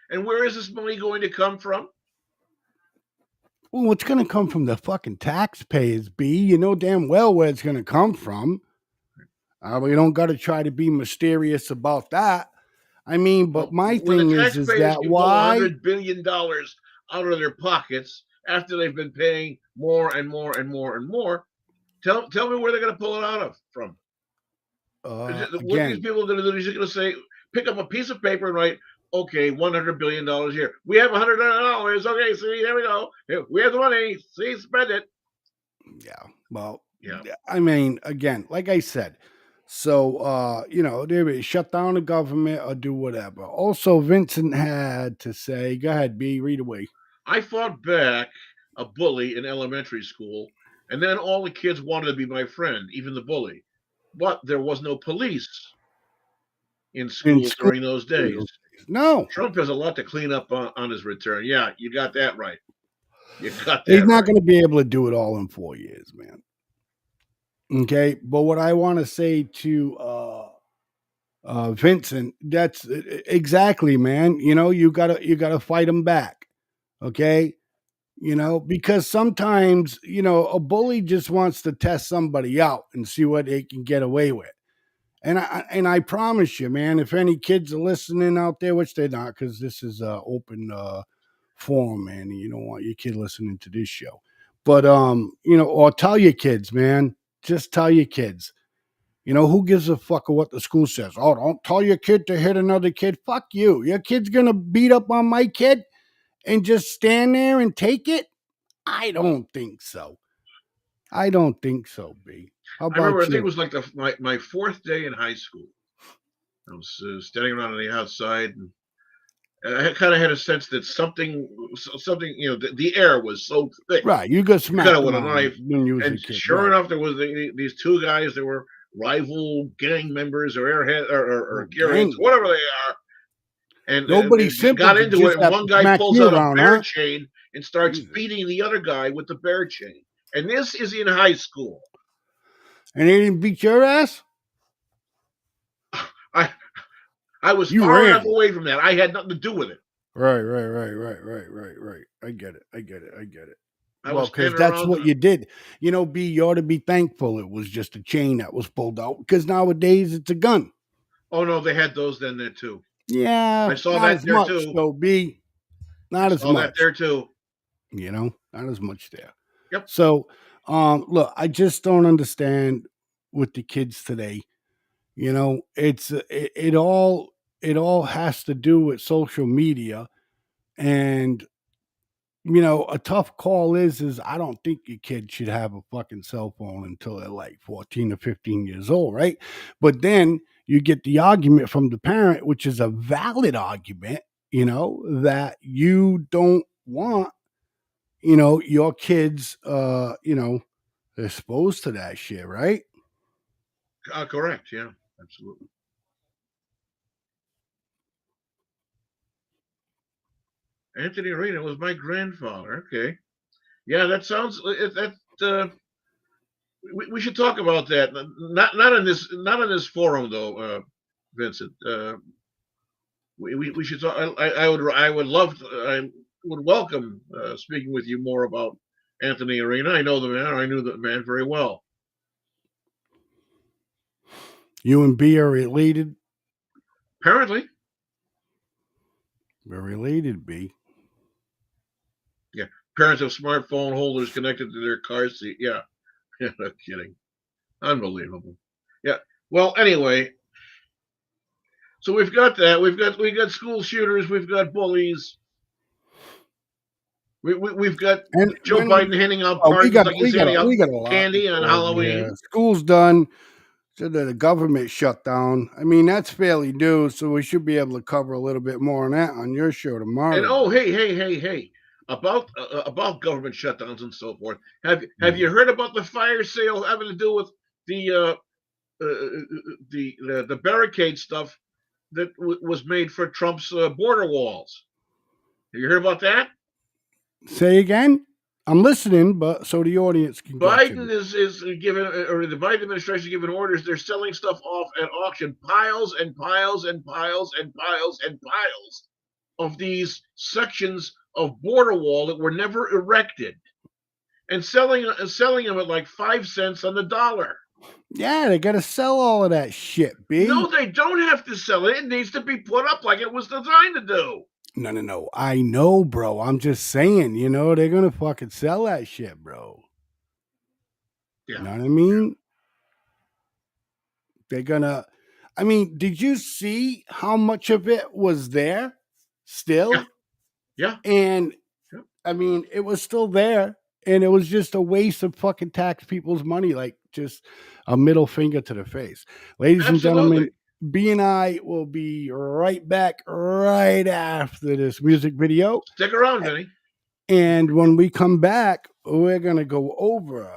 And where is this money going to come from? well, it's going to come from the fucking taxpayers, B. You know damn well where it's going to come from. We don't got to try to be mysterious about that. I mean, but my When the thing is taxpayers that can pull why? $100 billion out of their pockets after they've been paying more and more and more and more, tell me where they're going to pull it out of from. What these Again, people are going to do is just going to say, pick up a piece of paper and write, okay, $100 billion here. We have $100. Okay, see, there we go. We have the money. See, spend it. Yeah. Well, yeah. I mean, again, like I said, so they would shut down the government or do whatever. Also, Vincent had to say, "Go ahead, B, read away." I fought back a bully in elementary school, and then all the kids wanted to be my friend, even the bully. But there was no police in In school school, during those days. no, Trump has a lot to clean up on his return. Yeah, you got that right. You got he's that not right. going to be able to do it all in 4 years, man. Okay, but what I want to say to Vincent, that's exactly, man. You gotta fight him back. Okay, because sometimes a bully just wants to test somebody out and see what they can get away with. And I promise you, man, if any kids are listening out there, which they're not, because this is a open forum, man, and you don't want your kid listening to this show. But or tell your kids, man, just tell your kids. Who gives a fuck of what the school says? Oh, don't tell your kid to hit another kid. Fuck you. Your kid's gonna beat up on my kid and just stand there and take it? I don't think so. I don't think so, B. How I remember, I about think it you? was like my fourth day in high school. I was standing around on the outside, and I kind of had a sense that something, the air was so thick. Right, you got You cut smacked it with a around knife, when you was and a kid, sure right? enough, there was these two guys that were rival gang members or airhead or gearheads, Gang whatever members. they are, and Nobody they simple got could into it. just And have one to guy smack pulls you out a around, bear huh? chain and starts Jesus. beating the other guy with the bear chain. And this is in high school. And they didn't beat your ass? I was You far enough ran. away from that. I had nothing to do with it. Right. I get it. I Well, was because standing that's around. what you did. B, you ought to be thankful it was just a chain that was pulled out, because nowadays it's a gun. Oh no, they had those then there too. Yeah, I saw not that as there much, too. though, B. I Not as saw that much. there too. Not as much there. Yep. So, look, I just don't understand with the kids today. It all has to do with social media, and a tough call is I don't think your kid should have a fucking cell phone until they're like 14 or 15 years old, right? But then you get the argument from the parent, which is a valid argument, that you don't want, your kids, exposed to that shit, right? Correct. Yeah, absolutely. Anthony Arena was my grandfather. Okay. Yeah, that sounds we should talk about that. Not in this forum though, Vincent. We should talk. I would love I would welcome speaking with you more about Anthony Arena. I know the man. I knew the man very well. You and B are related? Apparently. We're related, B. Yeah. Parents of smartphone holders connected to their car seat. Yeah. Yeah, no kidding. Unbelievable. Yeah. Well, anyway. So we've got that. We've got school shooters. We've got bullies. We've got Joe Biden handing out pardons like he's handing out candy on Halloween. Yeah. School's done. So the government shutdown. I mean, that's fairly new, so we should be able to cover a little bit more on that on your show tomorrow. And oh, hey, about government shutdowns and so forth. Have you heard about the fire sale having to do with the barricade stuff that was made for Trump's border walls? Have you heard about that? Say again. I'm listening, but so the audience can. Biden is giving, or the Biden administration is giving orders. They're selling stuff off at auction, piles and piles and piles and piles and piles of these sections of border wall that were never erected, and selling them at like 5 cents on the dollar. Yeah, they got to sell all of that shit, B. No, they don't have to sell it. It needs to be put up like it was designed to do. No. I know, bro. I'm just saying, they're going to fucking sell that shit, bro. Yeah. You know what I mean? They're going to, did you see how much of it was there still? Yeah. And, it was still there. And it was just a waste of fucking tax people's money, like just a middle finger to the face. Ladies and gentlemen, B and I will be right back right after this music video. Stick around, Vinny. And when we come back, we're going to go over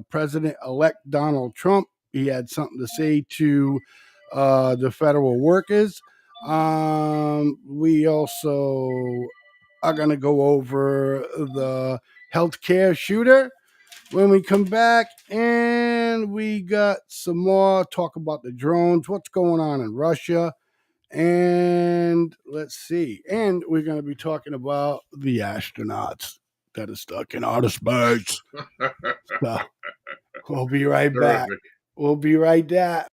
President-elect Donald Trump. He had something to say to the federal workers. We also are going to go over the healthcare shooter when we come back, and we got some more talk about the drones, what's going on in Russia, and let's see. And we're going to be talking about the astronauts that are stuck in outer space. So we'll be right back. We'll be right back.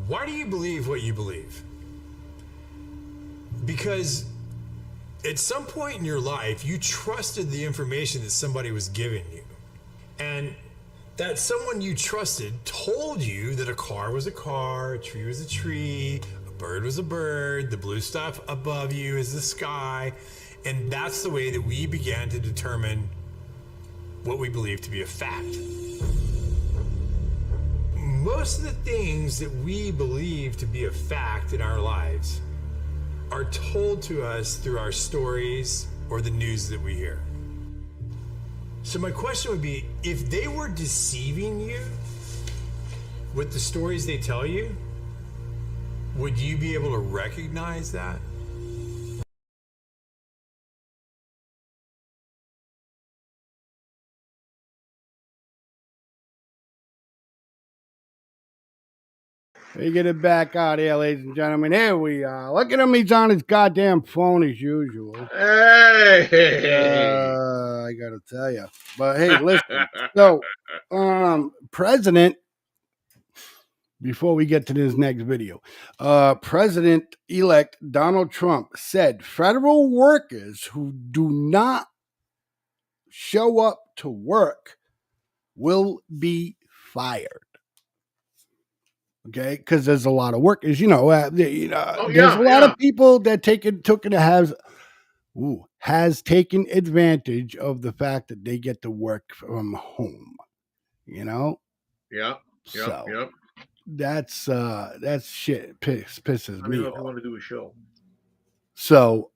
Why do you believe what you believe? Because at some point in your life, you trusted the information that somebody was giving you. And that someone you trusted told you that a car was a car, a tree was a tree, a bird was a bird, the blue stuff above you is the sky. And that's the way that we began to determine what we believe to be a fact. Most of the things that we believe to be a fact in our lives are told to us through our stories or the news that we hear. So my question would be, if they were deceiving you with the stories they tell you, would you be able to recognize that? We get it back out here, ladies and gentlemen. Here we are. Look at him. He's on his goddamn phone as usual. Hey! I got to tell you. But hey, listen. So, President, before we get to this next video, President-elect Donald Trump said federal workers who do not show up to work will be fired. Okay, because there's a lot of workers, there's a lot of people that has taken advantage of the fact that they get to work from home. Yep. So that's shit pisses I me don't know if off. you want to do a show. So,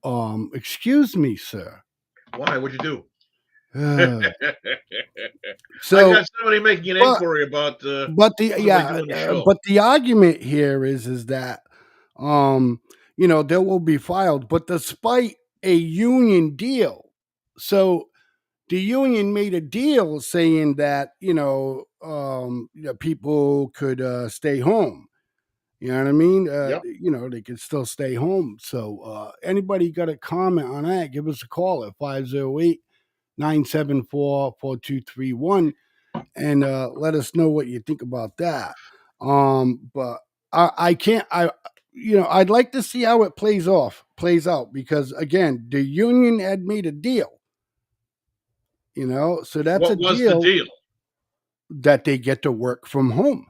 excuse me, sir. Why? What'd you do? So I got somebody making an inquiry about but doing the show. but the argument here is that there will be filed, but despite a union deal. So the union made a deal saying that people could stay home. You know what I mean? Yep. They could still stay home. So anybody got a comment on that, give us a call at 508-974-4231 and let us know what you think about that. But I'd like to see how it plays out because again, the union had made a deal. So that's what was the deal? That they get to work from home.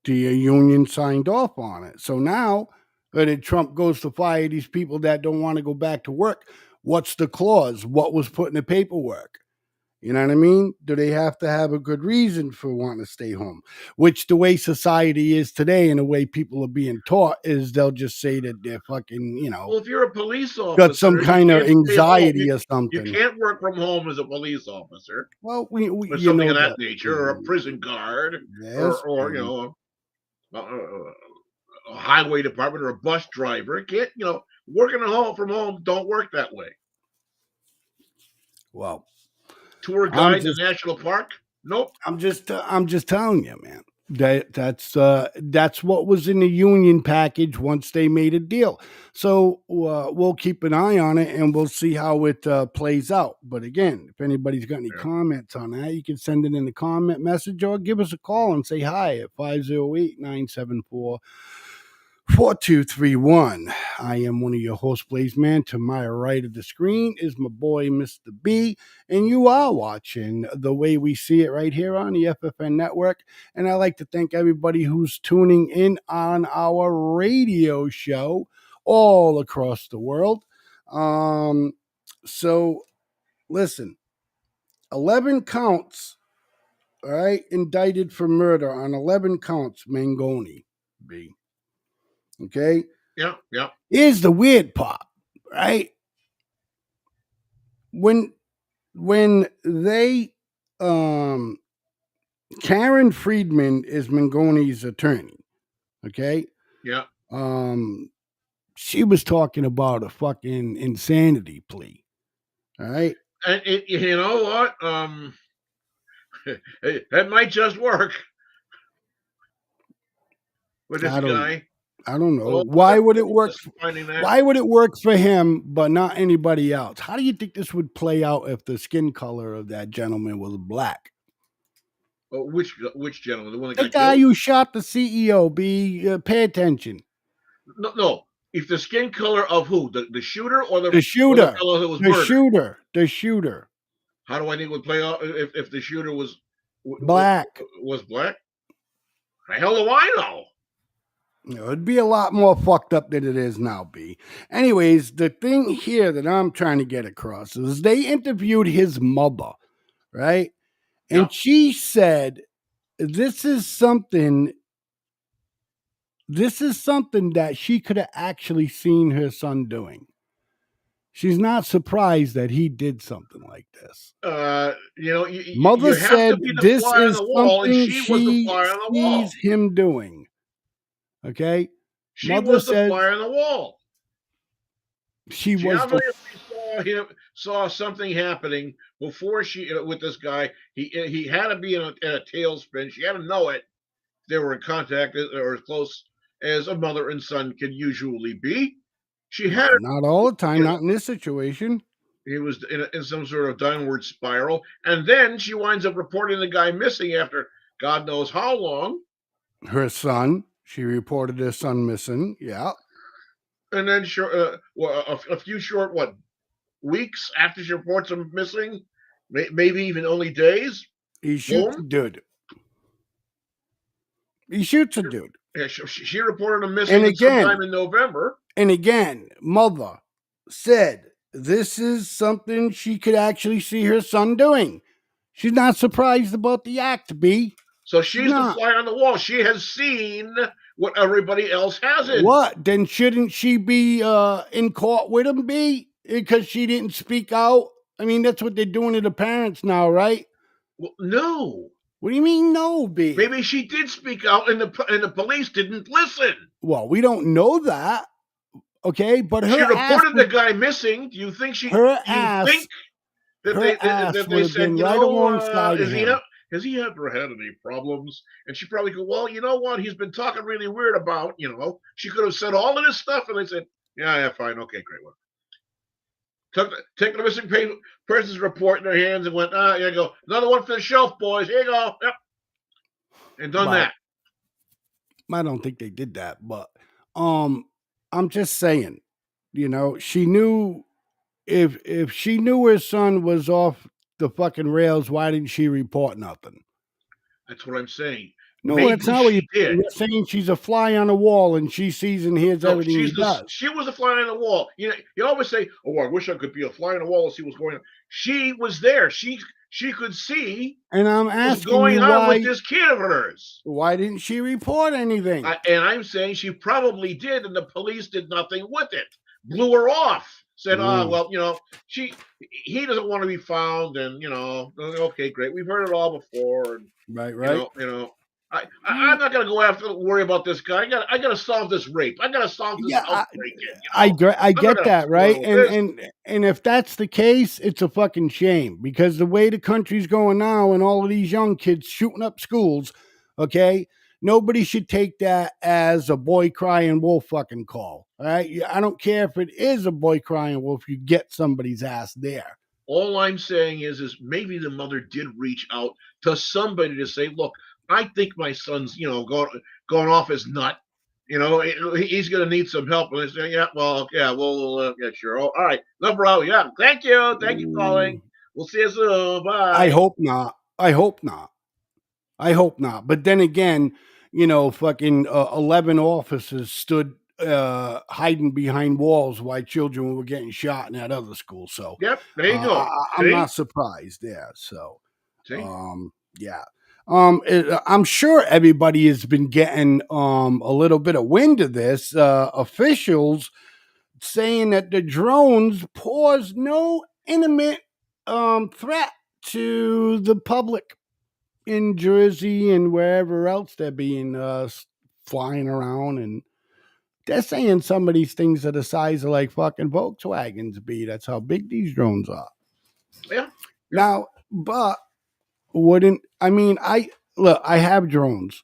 The union signed off on it. So now, when Trump goes to fire these people that don't want to go back to work, what's the clause? What was put in the paperwork? You know what I mean? Do they have to have a good reason for wanting to stay home? Which the way society is today and the way people are being taught is they'll just say that they're fucking, Well, if you're a police officer, got some kind of anxiety or something. You can't work from home as a police officer. Well, or something of that nature, or a prison guard, or a highway department or a bus driver. It can't, working from home don't work that way. Well, tour guide to National Park? Nope. I'm just telling you, man. That's what was in the union package once they made a deal. So we'll keep an eye on it and we'll see how it plays out. But again, if anybody's got any comments on that, you can send it in the comment message or give us a call and say hi at 508-974-4231. I am one of your hosts, Blaze Man. To my right of the screen is my boy, Mr. B, and you are watching The Way We See It right here on the FFN network. And I'd like to thank everybody who's tuning in on our radio show all across the world. So listen, 11 counts, all right, indicted for murder on 11 counts, Mangoni, B. Okay? Yeah. Here's the weird part, right? When they Karen Friedman is Mangoni's attorney, okay? Yeah. She was talking about a fucking insanity plea. All right? And you know what? That might just work with this guy. I don't know. Why would it work? Why would it work for him, but not anybody else? How do you think this would play out if the skin color of that gentleman was black? Which gentleman? The one that The got guy killed? who shot the CEO. Pay attention. No. If the skin color of who? The shooter or The the shooter. fellow that was The murdered? shooter. The shooter. How do I think it would play out if the shooter was Black. Was black? The hell do I know? It'd be a lot more fucked up than it is now, B. Anyways, the thing here that I'm trying to get across is they interviewed his mother, right? And she said, this is something that she could have actually seen her son doing. She's not surprised that he did something like this. You Mother have to said be the this fly on is the wall, and something she was the she fly on the wall. sees him doing. Okay? She Mother was the says fly on the wall. she She was the obviously saw something happening before she with this guy. He had to be in a tailspin. She had to know it. They were in contact or as close as a mother and son can usually be. She had not all the time, not in this situation. He was in some sort of downward spiral, and then she winds up reporting the guy missing after God knows how long. Her son, she reported her son missing. Yeah. And then a few short weeks after she reports him missing, maybe even only days. He shoots a dude. He shoots a dude. Yeah, she reported him missing sometime in November. And again, mother said this is something she could actually see her son doing. She's not surprised about the act, B. So she's the fly on the wall. She has seen what everybody else hasn't. What? Then shouldn't she be in court with him, B? Because she didn't speak out? I mean, that's what they're doing to the parents now, right? Well, no. What do you mean, no, B? Maybe she did speak out, and the police didn't listen. Well, we don't know that. Okay, but she reported the guy missing. Do you think her ass would have been right alongside him. Has he ever had any problems? And she probably go, well, you know what? He's been talking really weird about, She could have said all of this stuff, and they said, yeah, fine, okay, great one. Take the missing person's report in their hands and went, here you go. Another one for the shelf, boys. Here you go. Yep. And done that. I don't think they did that, but I'm just saying, she knew if she knew her son was off the fucking rails, why didn't she report nothing? That's what I'm saying. No, maybe that's not what she did. You're saying she's a fly on the wall and she sees and hears everything he does. She was a fly on the wall. You always say, oh, I wish I could be a fly on the wall and see what's going on. She was there. She could see and I'm what's asking going you on with this kid of hers. Why didn't she report anything? And I'm saying she probably did, and the police did nothing with it. Blew her off. Said, he doesn't want to be found, and okay, great. We've heard it all before. And, right. I'm not gonna go after worry about this guy. I gotta solve this rape. I gotta solve this outbreak. I get that, right? And if that's the case, it's a fucking shame because the way the country's going now, and all of these young kids shooting up schools, okay. Nobody should take that as a boy crying wolf fucking call. All right. I don't care if it is a boy crying wolf, you get somebody's ass there. All I'm saying is maybe the mother did reach out to somebody to say, look, I think my son's, going off his nut. He's going to need some help. And they say, yeah, well, yeah, well, yeah, sure. Oh, all right. No problem. Yeah. Thank you. Thank you for calling. We'll see you soon. Bye. I hope not. But then again, fucking 11 officers stood hiding behind walls while children were getting shot in that other school. So yep, there you go. I'm not surprised there. So yeah. I'm sure everybody has been getting a little bit of wind of this. Officials saying that the drones pose no imminent threat to the public in Jersey and wherever else they're being flying around, and they're saying some of these things are the size of like fucking Volkswagens be. That's how big these drones are. Yeah. Now, but I have drones,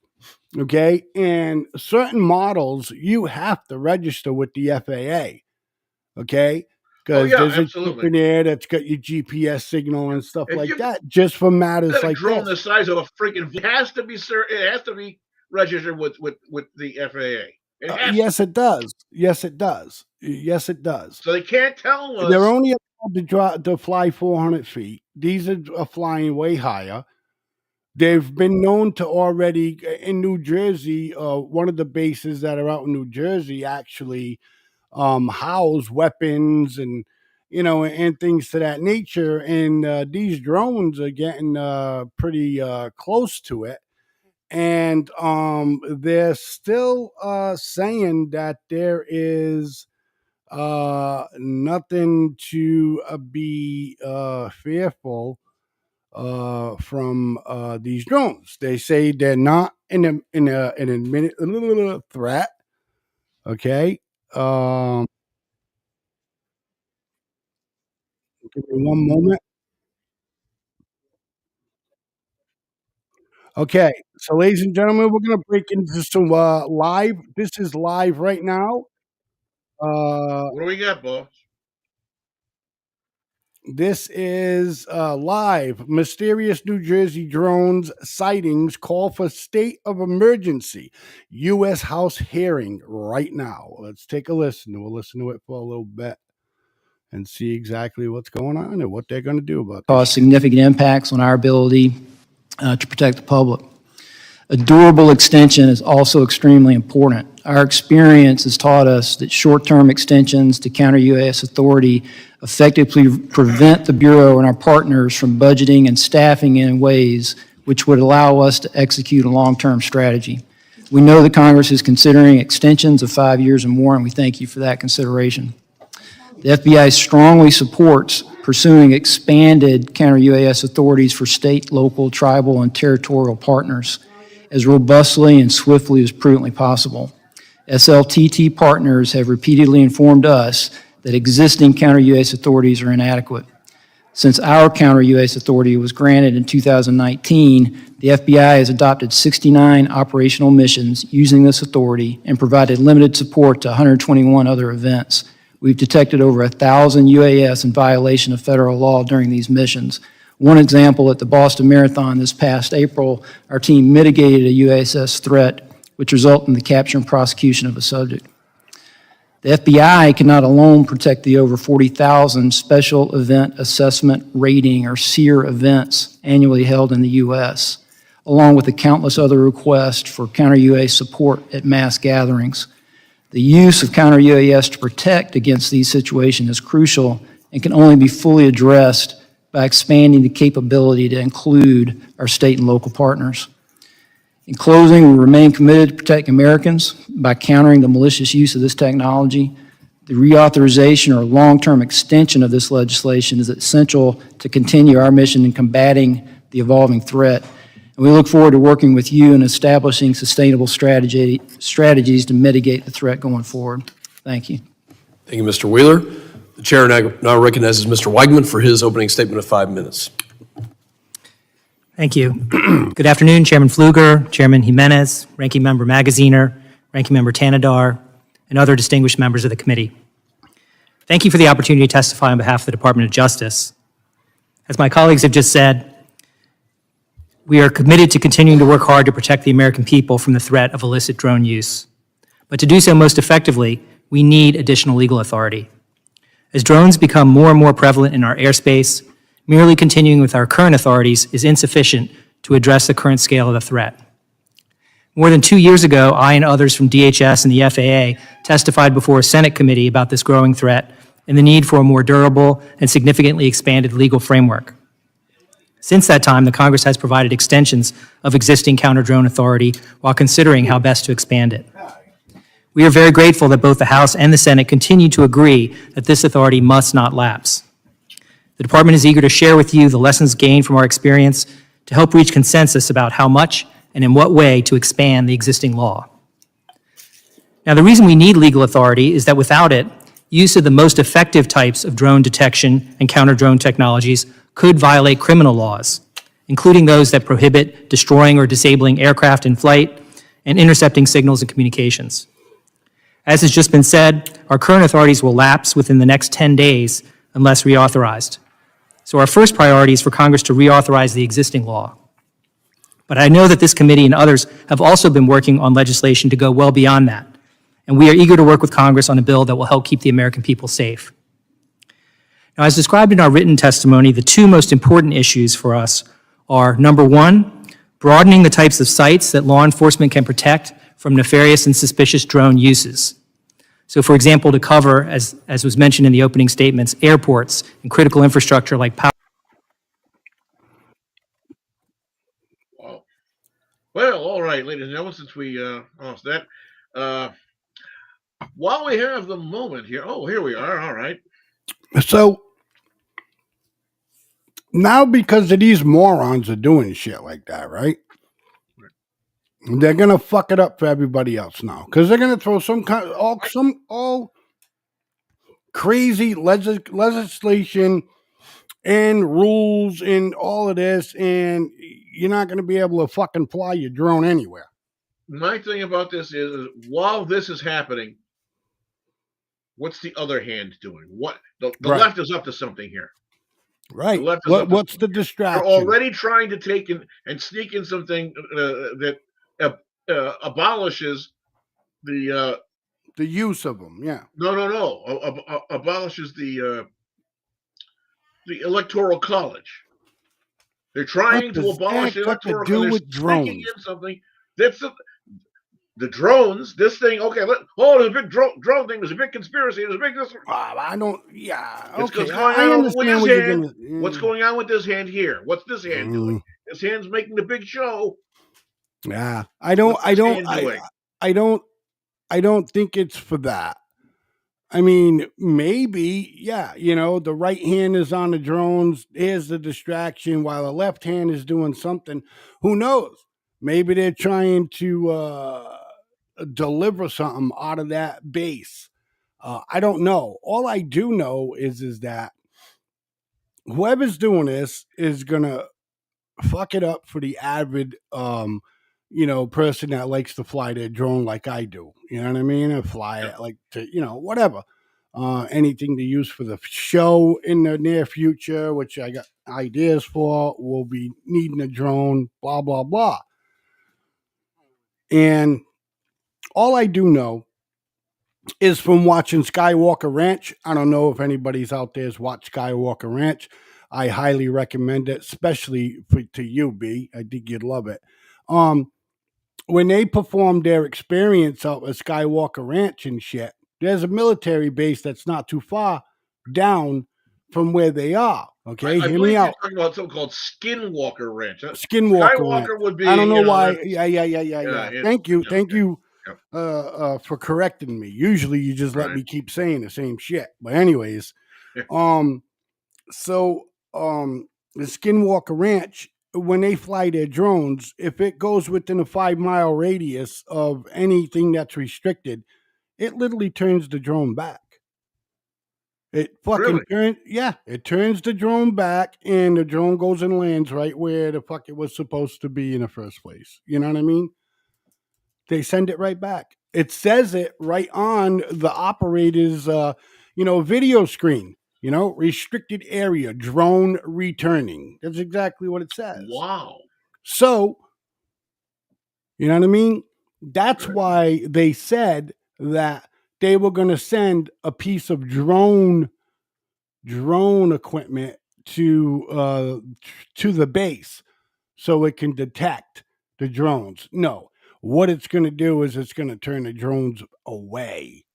okay? And certain models you have to register with the FAA, okay? because yeah, there's a chip absolutely. in there that's got your GPS signal and stuff If like you that, just for matters got a like drone this. the size of a freaking, it has to be, it has to be registered with the FAA. It has Yes, to. it does. Yes, it does. Yes, it does. So they can't tell us. They're only allowed to fly 400 feet. These are flying way higher. They've been known to already in New Jersey. One of the bases that are out in New Jersey actually house weapons and and things to that nature. And these drones are getting pretty close to it. And they're still saying that there is nothing to be fearful from these drones. They say they're not an admitted threat. Okay. Give me one moment. Okay, so ladies and gentlemen, we're gonna break into some live. This is live right now. What do we got, boss? This is live. Mysterious New Jersey drones sightings call for state of emergency. U.S. House hearing right now. Let's take a listen. We'll listen to it for a little bit and see exactly what's going on and what they're going to do about it. Cause significant impacts on our ability to protect the public. A durable extension is also extremely important. Our experience has taught us that short-term extensions to counter UAS authority effectively prevent the Bureau and our partners from budgeting and staffing in ways which would allow us to execute a long-term strategy. We know that Congress is considering extensions of 5 years or more, and we thank you for that consideration. The FBI strongly supports pursuing expanded counter-UAS authorities for state, local, tribal, and territorial partners as robustly and swiftly as prudently possible. SLTT partners have repeatedly informed us that existing counter-UAS authorities are inadequate. Since our counter-UAS authority was granted in 2019, the FBI has adopted 69 operational missions using this authority and provided limited support to 121 other events. We've detected over 1,000 UAS in violation of federal law during these missions. One example, at the Boston Marathon this past April, our team mitigated a UAS threat, which resulted in the capture and prosecution of a subject. The FBI cannot alone protect the over 40,000 Special Event Assessment Rating, or SEER, events annually held in the U.S., along with the countless other requests for counter-UAS support at mass gatherings. The use of counter-UAS to protect against these situations is crucial and can only be fully addressed by expanding the capability to include our state and local partners. In closing, we remain committed to protecting Americans by countering the malicious use of this technology. The reauthorization or long-term extension of this legislation is essential to continue our mission in combating the evolving threat. And we look forward to working with you in establishing sustainable strategies to mitigate the threat going forward. Thank you. Thank you, Mr. Wheeler. The chair now recognizes Mr. Weigman for his opening statement of 5 minutes. Thank you. Good afternoon, Chairman Pfluger, Chairman Jimenez, Ranking Member Magaziner, Ranking Member Tanadar, and other distinguished members of the committee. Thank you for the opportunity to testify on behalf of the Department of Justice. As my colleagues have just said, we are committed to continuing to work hard to protect the American people from the threat of illicit drone use. But to do so most effectively, we need additional legal authority. As drones become more and more prevalent in our airspace, merely continuing with our current authorities is insufficient to address the current scale of the threat. More than 2 years ago, I and others from DHS and the FAA testified before a Senate committee about this growing threat and the need for a more durable and significantly expanded legal framework. Since that time, the Congress has provided extensions of existing counter-drone authority while considering how best to expand it. We are very grateful that both the House and the Senate continue to agree that this authority must not lapse. The Department is eager to share with you the lessons gained from our experience to help reach consensus about how much and in what way to expand the existing law. Now, the reason we need legal authority is that without it, use of the most effective types of drone detection and counter-drone technologies could violate criminal laws, including those that prohibit destroying or disabling aircraft in flight and intercepting signals and communications. As has just been said, our current authorities will lapse within the next 10 days unless reauthorized. So our first priority is for Congress to reauthorize the existing law. But I know that this committee and others have also been working on legislation to go well beyond that. And we are eager to work with Congress on a bill that will help keep the American people safe. Now, as described in our written testimony, the two most important issues for us are, number one, broadening the types of sites that law enforcement can protect from nefarious and suspicious drone uses. So, for example, to cover, as was mentioned in the opening statements, airports and critical infrastructure like power. Wow. Well, all right, ladies and gentlemen, since we lost that, while we have the moment here, here we are. All right. So now, because of these morons are doing shit like that, right? They're gonna fuck it up for everybody else now, because they're gonna throw some kind all crazy legislation and rules and all of this, and you're not gonna be able to fucking fly your drone anywhere. My thing about this is while this is happening, what's the other hand doing? What the Right. left is up to something here. Right. The left is up to What's the something. distraction? They're already trying to take in and sneak in something that abolishes the use of them. Yeah. No. Abolishes the electoral college. They're trying to abolish the electoral college. They're sneaking in something that's the drones. This thing. Okay. There's a big drone thing. There's a big conspiracy. There's a big this. I don't. Yeah. It's Okay. what's going I on understand with this what you're hand. gonna. What's going on with this hand here? What's this hand doing? This hand's making the big show. Yeah. I don't think it's for that. I mean, maybe, yeah, the right hand is on the drones. Here's the distraction while the left hand is doing something. Who knows? Maybe they're trying to deliver something out of that base. I don't know. All I do know is that whoever's doing this is gonna fuck it up for the avid person that likes to fly their drone like I do. You know what I mean? And fly it like to, whatever. Anything to use for the show in the near future, which I got ideas for, will be needing a drone, blah, blah, blah. And all I do know is from watching Skywalker Ranch. I don't know if anybody's out there has watched Skywalker Ranch. I highly recommend it, especially to you, B. I think you'd love it. When they performed their experience out at Skywalker Ranch and shit, there's a military base that's not too far down from where they are. Okay, I hear believe me you're out. talking about something called Skinwalker Ranch. Skinwalker Skywalker Ranch. would be. I don't know why. that's- Yeah. Thank you for correcting me. Usually you just let me keep saying the same shit. But anyways, the Skinwalker Ranch, when they fly their drones, if it goes within a 5-mile radius of anything that's restricted, it literally turns the drone back. It fucking it turns the drone back, and the drone goes and lands right where the fuck it was supposed to be in the first place. You know what I mean? They send it right back. It says it right on the operator's, video screen. Restricted area, drone returning. That's exactly what it says. Wow. So, you know what I mean? That's why they said that they were going to send a piece of drone equipment to the base so it can detect the drones. No, what it's going to do is it's going to turn the drones away.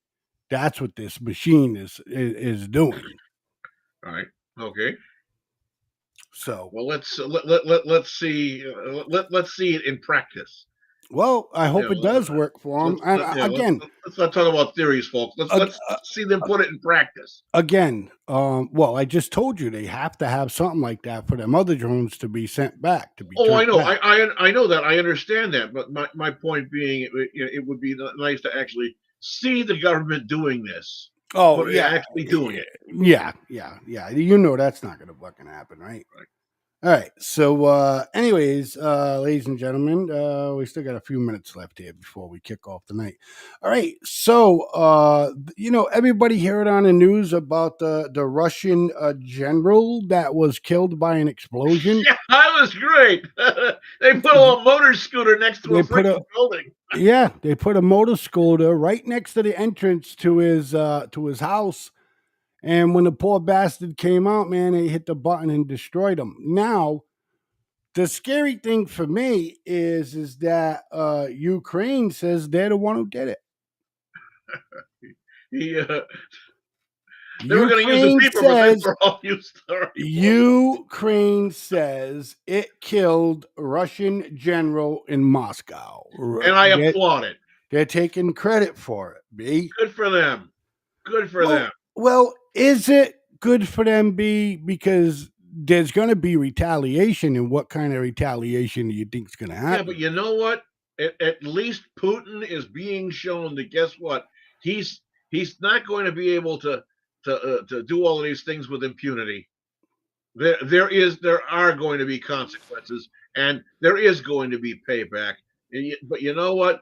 That's what this machine is doing. All right. Okay. So well, let's see it in practice. Well, I hope it does work for them. Let's not talk about theories, folks. Let's see them put it in practice. Again, I just told you they have to have something like that for them other drones to be sent back. I know. I know that. I understand that. But my point being, it would be nice to actually see the government doing this. Actually doing it. Yeah. You know that's not going to fucking happen, right? All right. So, anyways, ladies and gentlemen, we still got a few minutes left here before we kick off the night. All right. So, everybody heard on the news about the Russian general that was killed by an explosion. Yeah, that was great. They put a little motor scooter next to They a put freaking building. Yeah, they put a motor scooter right next to the entrance to his house. And when the poor bastard came out, man, they hit the button and destroyed him. Now, the scary thing for me is that Ukraine says they're the one who did it. They were going to use the people, but they were all used. Ukraine says it killed Russian general in Moscow. And I applaud it. They're taking credit for it, B. Good for them. Good for them. Well, is it good for them, B? Because there's going to be retaliation, and what kind of retaliation do you think is going to happen? Yeah, but you know what? At least Putin is being shown that, guess what? He's not going to be able to do all of these things with impunity. There are going to be consequences, and there is going to be payback. But you know what?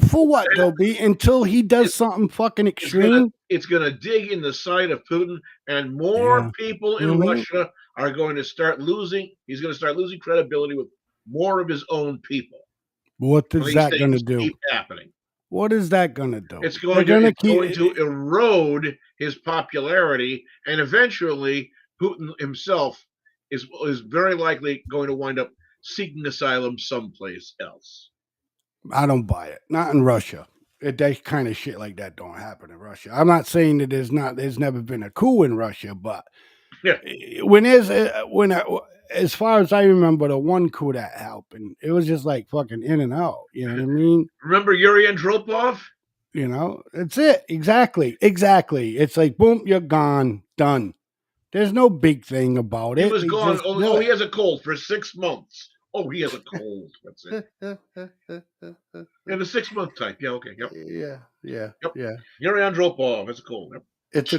For what, though, B? Until he does something fucking extreme? It's gonna dig in the side of Putin, and more people in Russia are going to start losing. He's going to start losing credibility with more of his own people. What is that going to do? Keep happening. What is that going to do? It's going to erode his popularity, and eventually Putin himself is very likely going to wind up seeking asylum someplace else. I don't buy it. Not in Russia. That kind of shit like that don't happen in Russia. I'm not saying that there's never been a coup in Russia, but as far as I remember, the one coup that happened, it was just like fucking in and out. You know what I mean? Remember Yuri Andropov? That's it. Exactly. It's like, boom, you're gone, done. There's no big thing about it. He was gone. He has a cold for 6 months. Oh, he has a cold. That's it. In the 6-month type. Yeah, okay. Yep. Yeah. Yuri Andropov has a cold. Yep. It's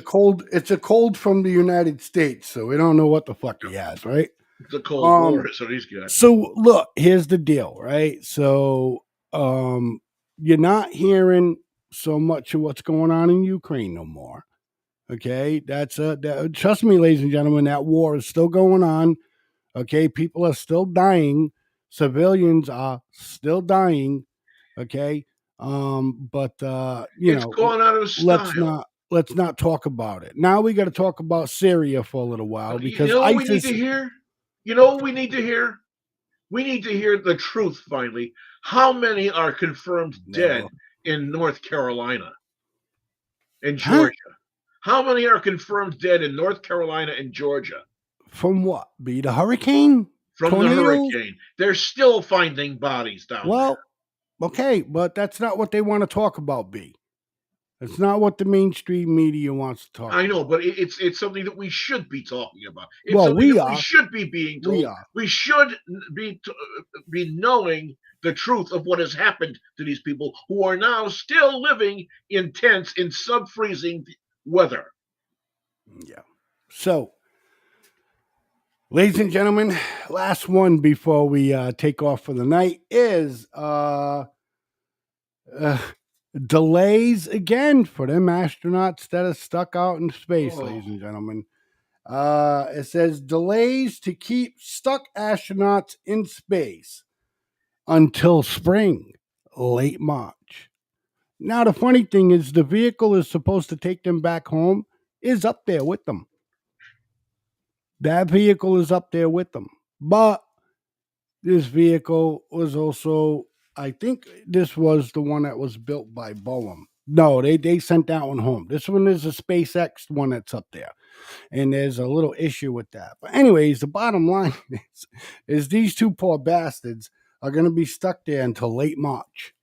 a cold from the United States, so we don't know what the fuck he has, right? It's a cold war, so he's good. So look, here's the deal, right? So you're not hearing so much of what's going on in Ukraine no more. Okay, trust me, ladies and gentlemen, that war is still going on. Okay, people are still dying. Civilians are still dying. Okay, but it's going out of style. Let's not talk about it. Now we got to talk about Syria for a little while because you know what we need to hear? You know what we need to hear? We need to hear the truth finally. How many are confirmed dead in North Carolina and Georgia? How many are confirmed dead in North Carolina and Georgia? From what? Be the hurricane? From the hurricane. They're still finding bodies down there. Okay, but that's not what they want to talk about, B. It's not what the mainstream media wants to talk about. I know, but it's something that we should be talking about. It's we should be being told. We should be knowing the truth of what has happened to these people who are now still living in tents in sub-freezing weather. Yeah. So, ladies and gentlemen, last one before we take off for the night is delays again for them astronauts that are stuck out in space, ladies and gentlemen. It says delays to keep stuck astronauts in space until spring, late March. Now, the funny thing is the vehicle is supposed to take them back home is up there with them. That vehicle is up there with them. But this vehicle was also, I think this was the one that was built by Boeing. No, they sent that one home. This one is a SpaceX one that's up there. And there's a little issue with that. But anyways, the bottom line is these two poor bastards are going to be stuck there until late March.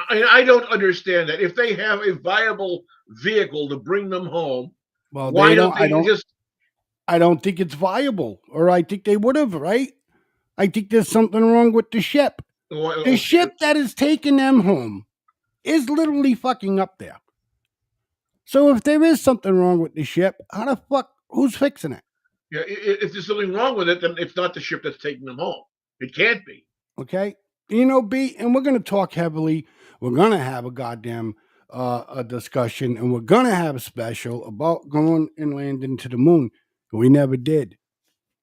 I don't understand that. If they have a viable vehicle to bring them home, why don't they just... I don't think it's viable, or I think they would have, right? I think there's something wrong with the ship. The ship that is taking them home is literally fucking up there. So if there is something wrong with the ship, how the fuck, who's fixing it? Yeah, if there's something wrong with it, then it's not the ship that's taking them home. It can't be. Okay. B, and we're going to talk heavily. We're going to have a goddamn a discussion, and we're going to have a special about going and landing to the moon. We never did.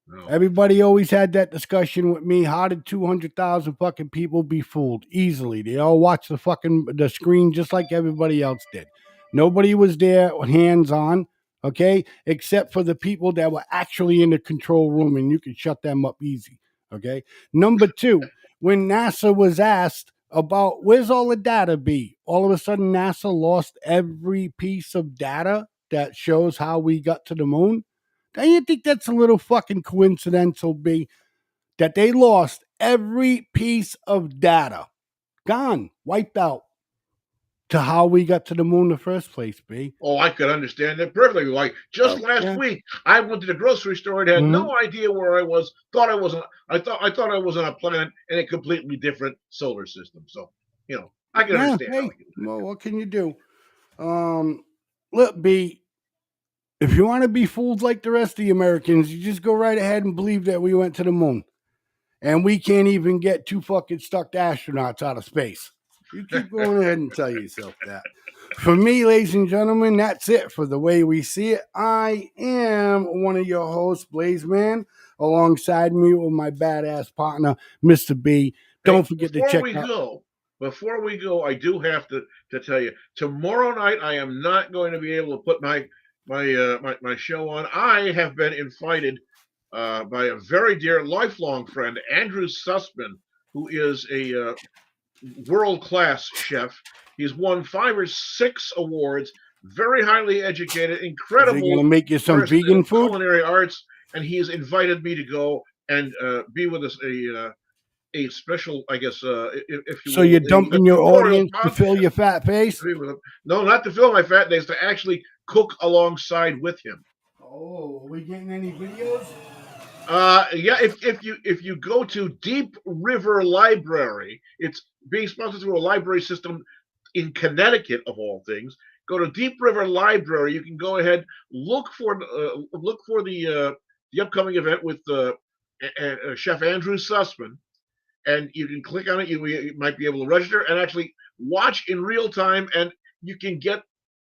No. Everybody always had that discussion with me. How did 200,000 fucking people be fooled easily? They all watched the screen just like everybody else did. Nobody was there hands on, okay, except for the people that were actually in the control room, and you could shut them up easy, okay? Number two, when NASA was asked about where's all the data be, all of a sudden NASA lost every piece of data that shows how we got to the moon. Don't you think that's a little fucking coincidental, B? That they lost every piece of data. Gone. Wiped out. To how we got to the moon in the first place, B. Oh, I could understand that perfectly. Like just last week, I went to the grocery store and had no idea where I was. Thought I was I thought I was on a planet in a completely different solar system. So, I can understand. Hey, well, what can you do? Look, B, if you want to be fooled like the rest of the Americans, you just go right ahead and believe that we went to the moon. And we can't even get 2 fucking stuck astronauts out of space. You keep going ahead and tell yourself that. For me, ladies and gentlemen, that's it for The Way We See It. I am one of your hosts, Blazeman, alongside me with my badass partner, Mr. B. Don't forget to check out. Before we go, I do have to tell you, tomorrow night I am not going to be able to put my show on. I have been invited by a very dear lifelong friend, Andrew Sussman, who is a world-class chef. He's won 5 or 6 awards, very highly educated, incredible. Is he going to make you some vegan food? Culinary arts, and he has invited me to go and be with us a special, I guess, if you so will, you're dumping your audience to fill your fat face? No, not to fill my fat face, to actually cook alongside with him. Oh, are we getting any videos? Yeah, if you go to Deep River Library, it's being sponsored through a library system in Connecticut, of all things. Go to Deep River Library. You can go ahead, look for the upcoming event with Chef Andrew Sussman, and you can click on it. You might be able to register and actually watch in real time, and you can get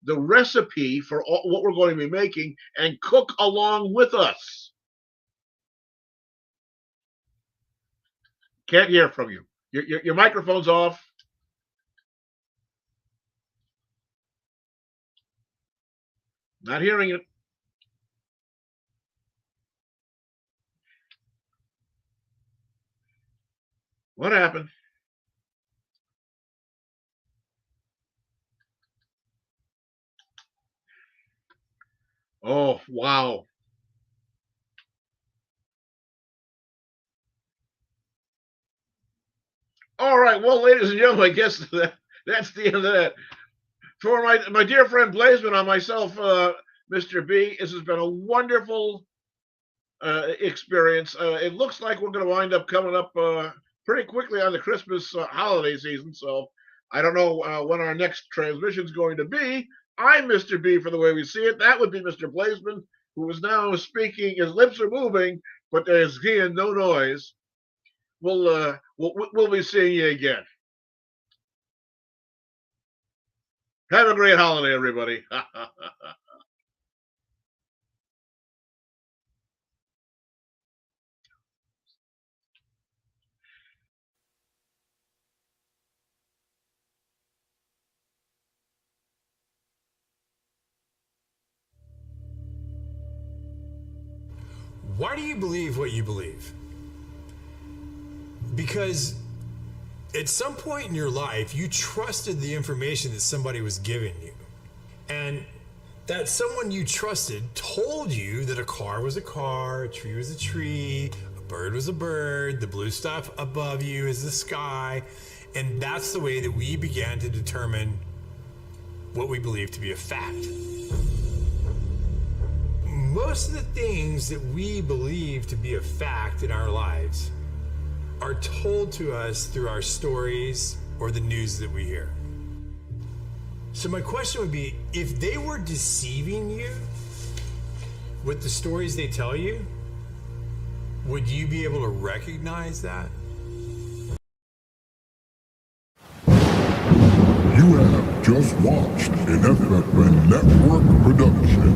the recipe for what we're going to be making and cook along with us. Can't hear from you. Your microphone's off. Not hearing it. What happened? Oh, wow. All right, well, ladies and gentlemen, I guess that's the end of that. For my dear friend Blazeman and myself, Mr. B, this has been a wonderful experience. It looks like we're going to wind up coming up pretty quickly on the Christmas holiday season, so I don't know when our next transmission is going to be. I'm Mr. B for The Way We See It. That would be Mr. Blazeman, who is now speaking. His lips are moving, but there's again no noise. We'll be seeing you again. Have a great holiday, everybody. Why do you believe what you believe? Because at some point in your life, you trusted the information that somebody was giving you. And that someone you trusted told you that a car was a car, a tree was a tree, a bird was a bird, the blue stuff above you is the sky. And that's the way that we began to determine what we believe to be a fact. Most of the things that we believe to be a fact in our lives are told to us through our stories or the news that we hear. So my question would be, if they were deceiving you, with the stories they tell you, would you be able to recognize that? You have just watched an FFN Network production.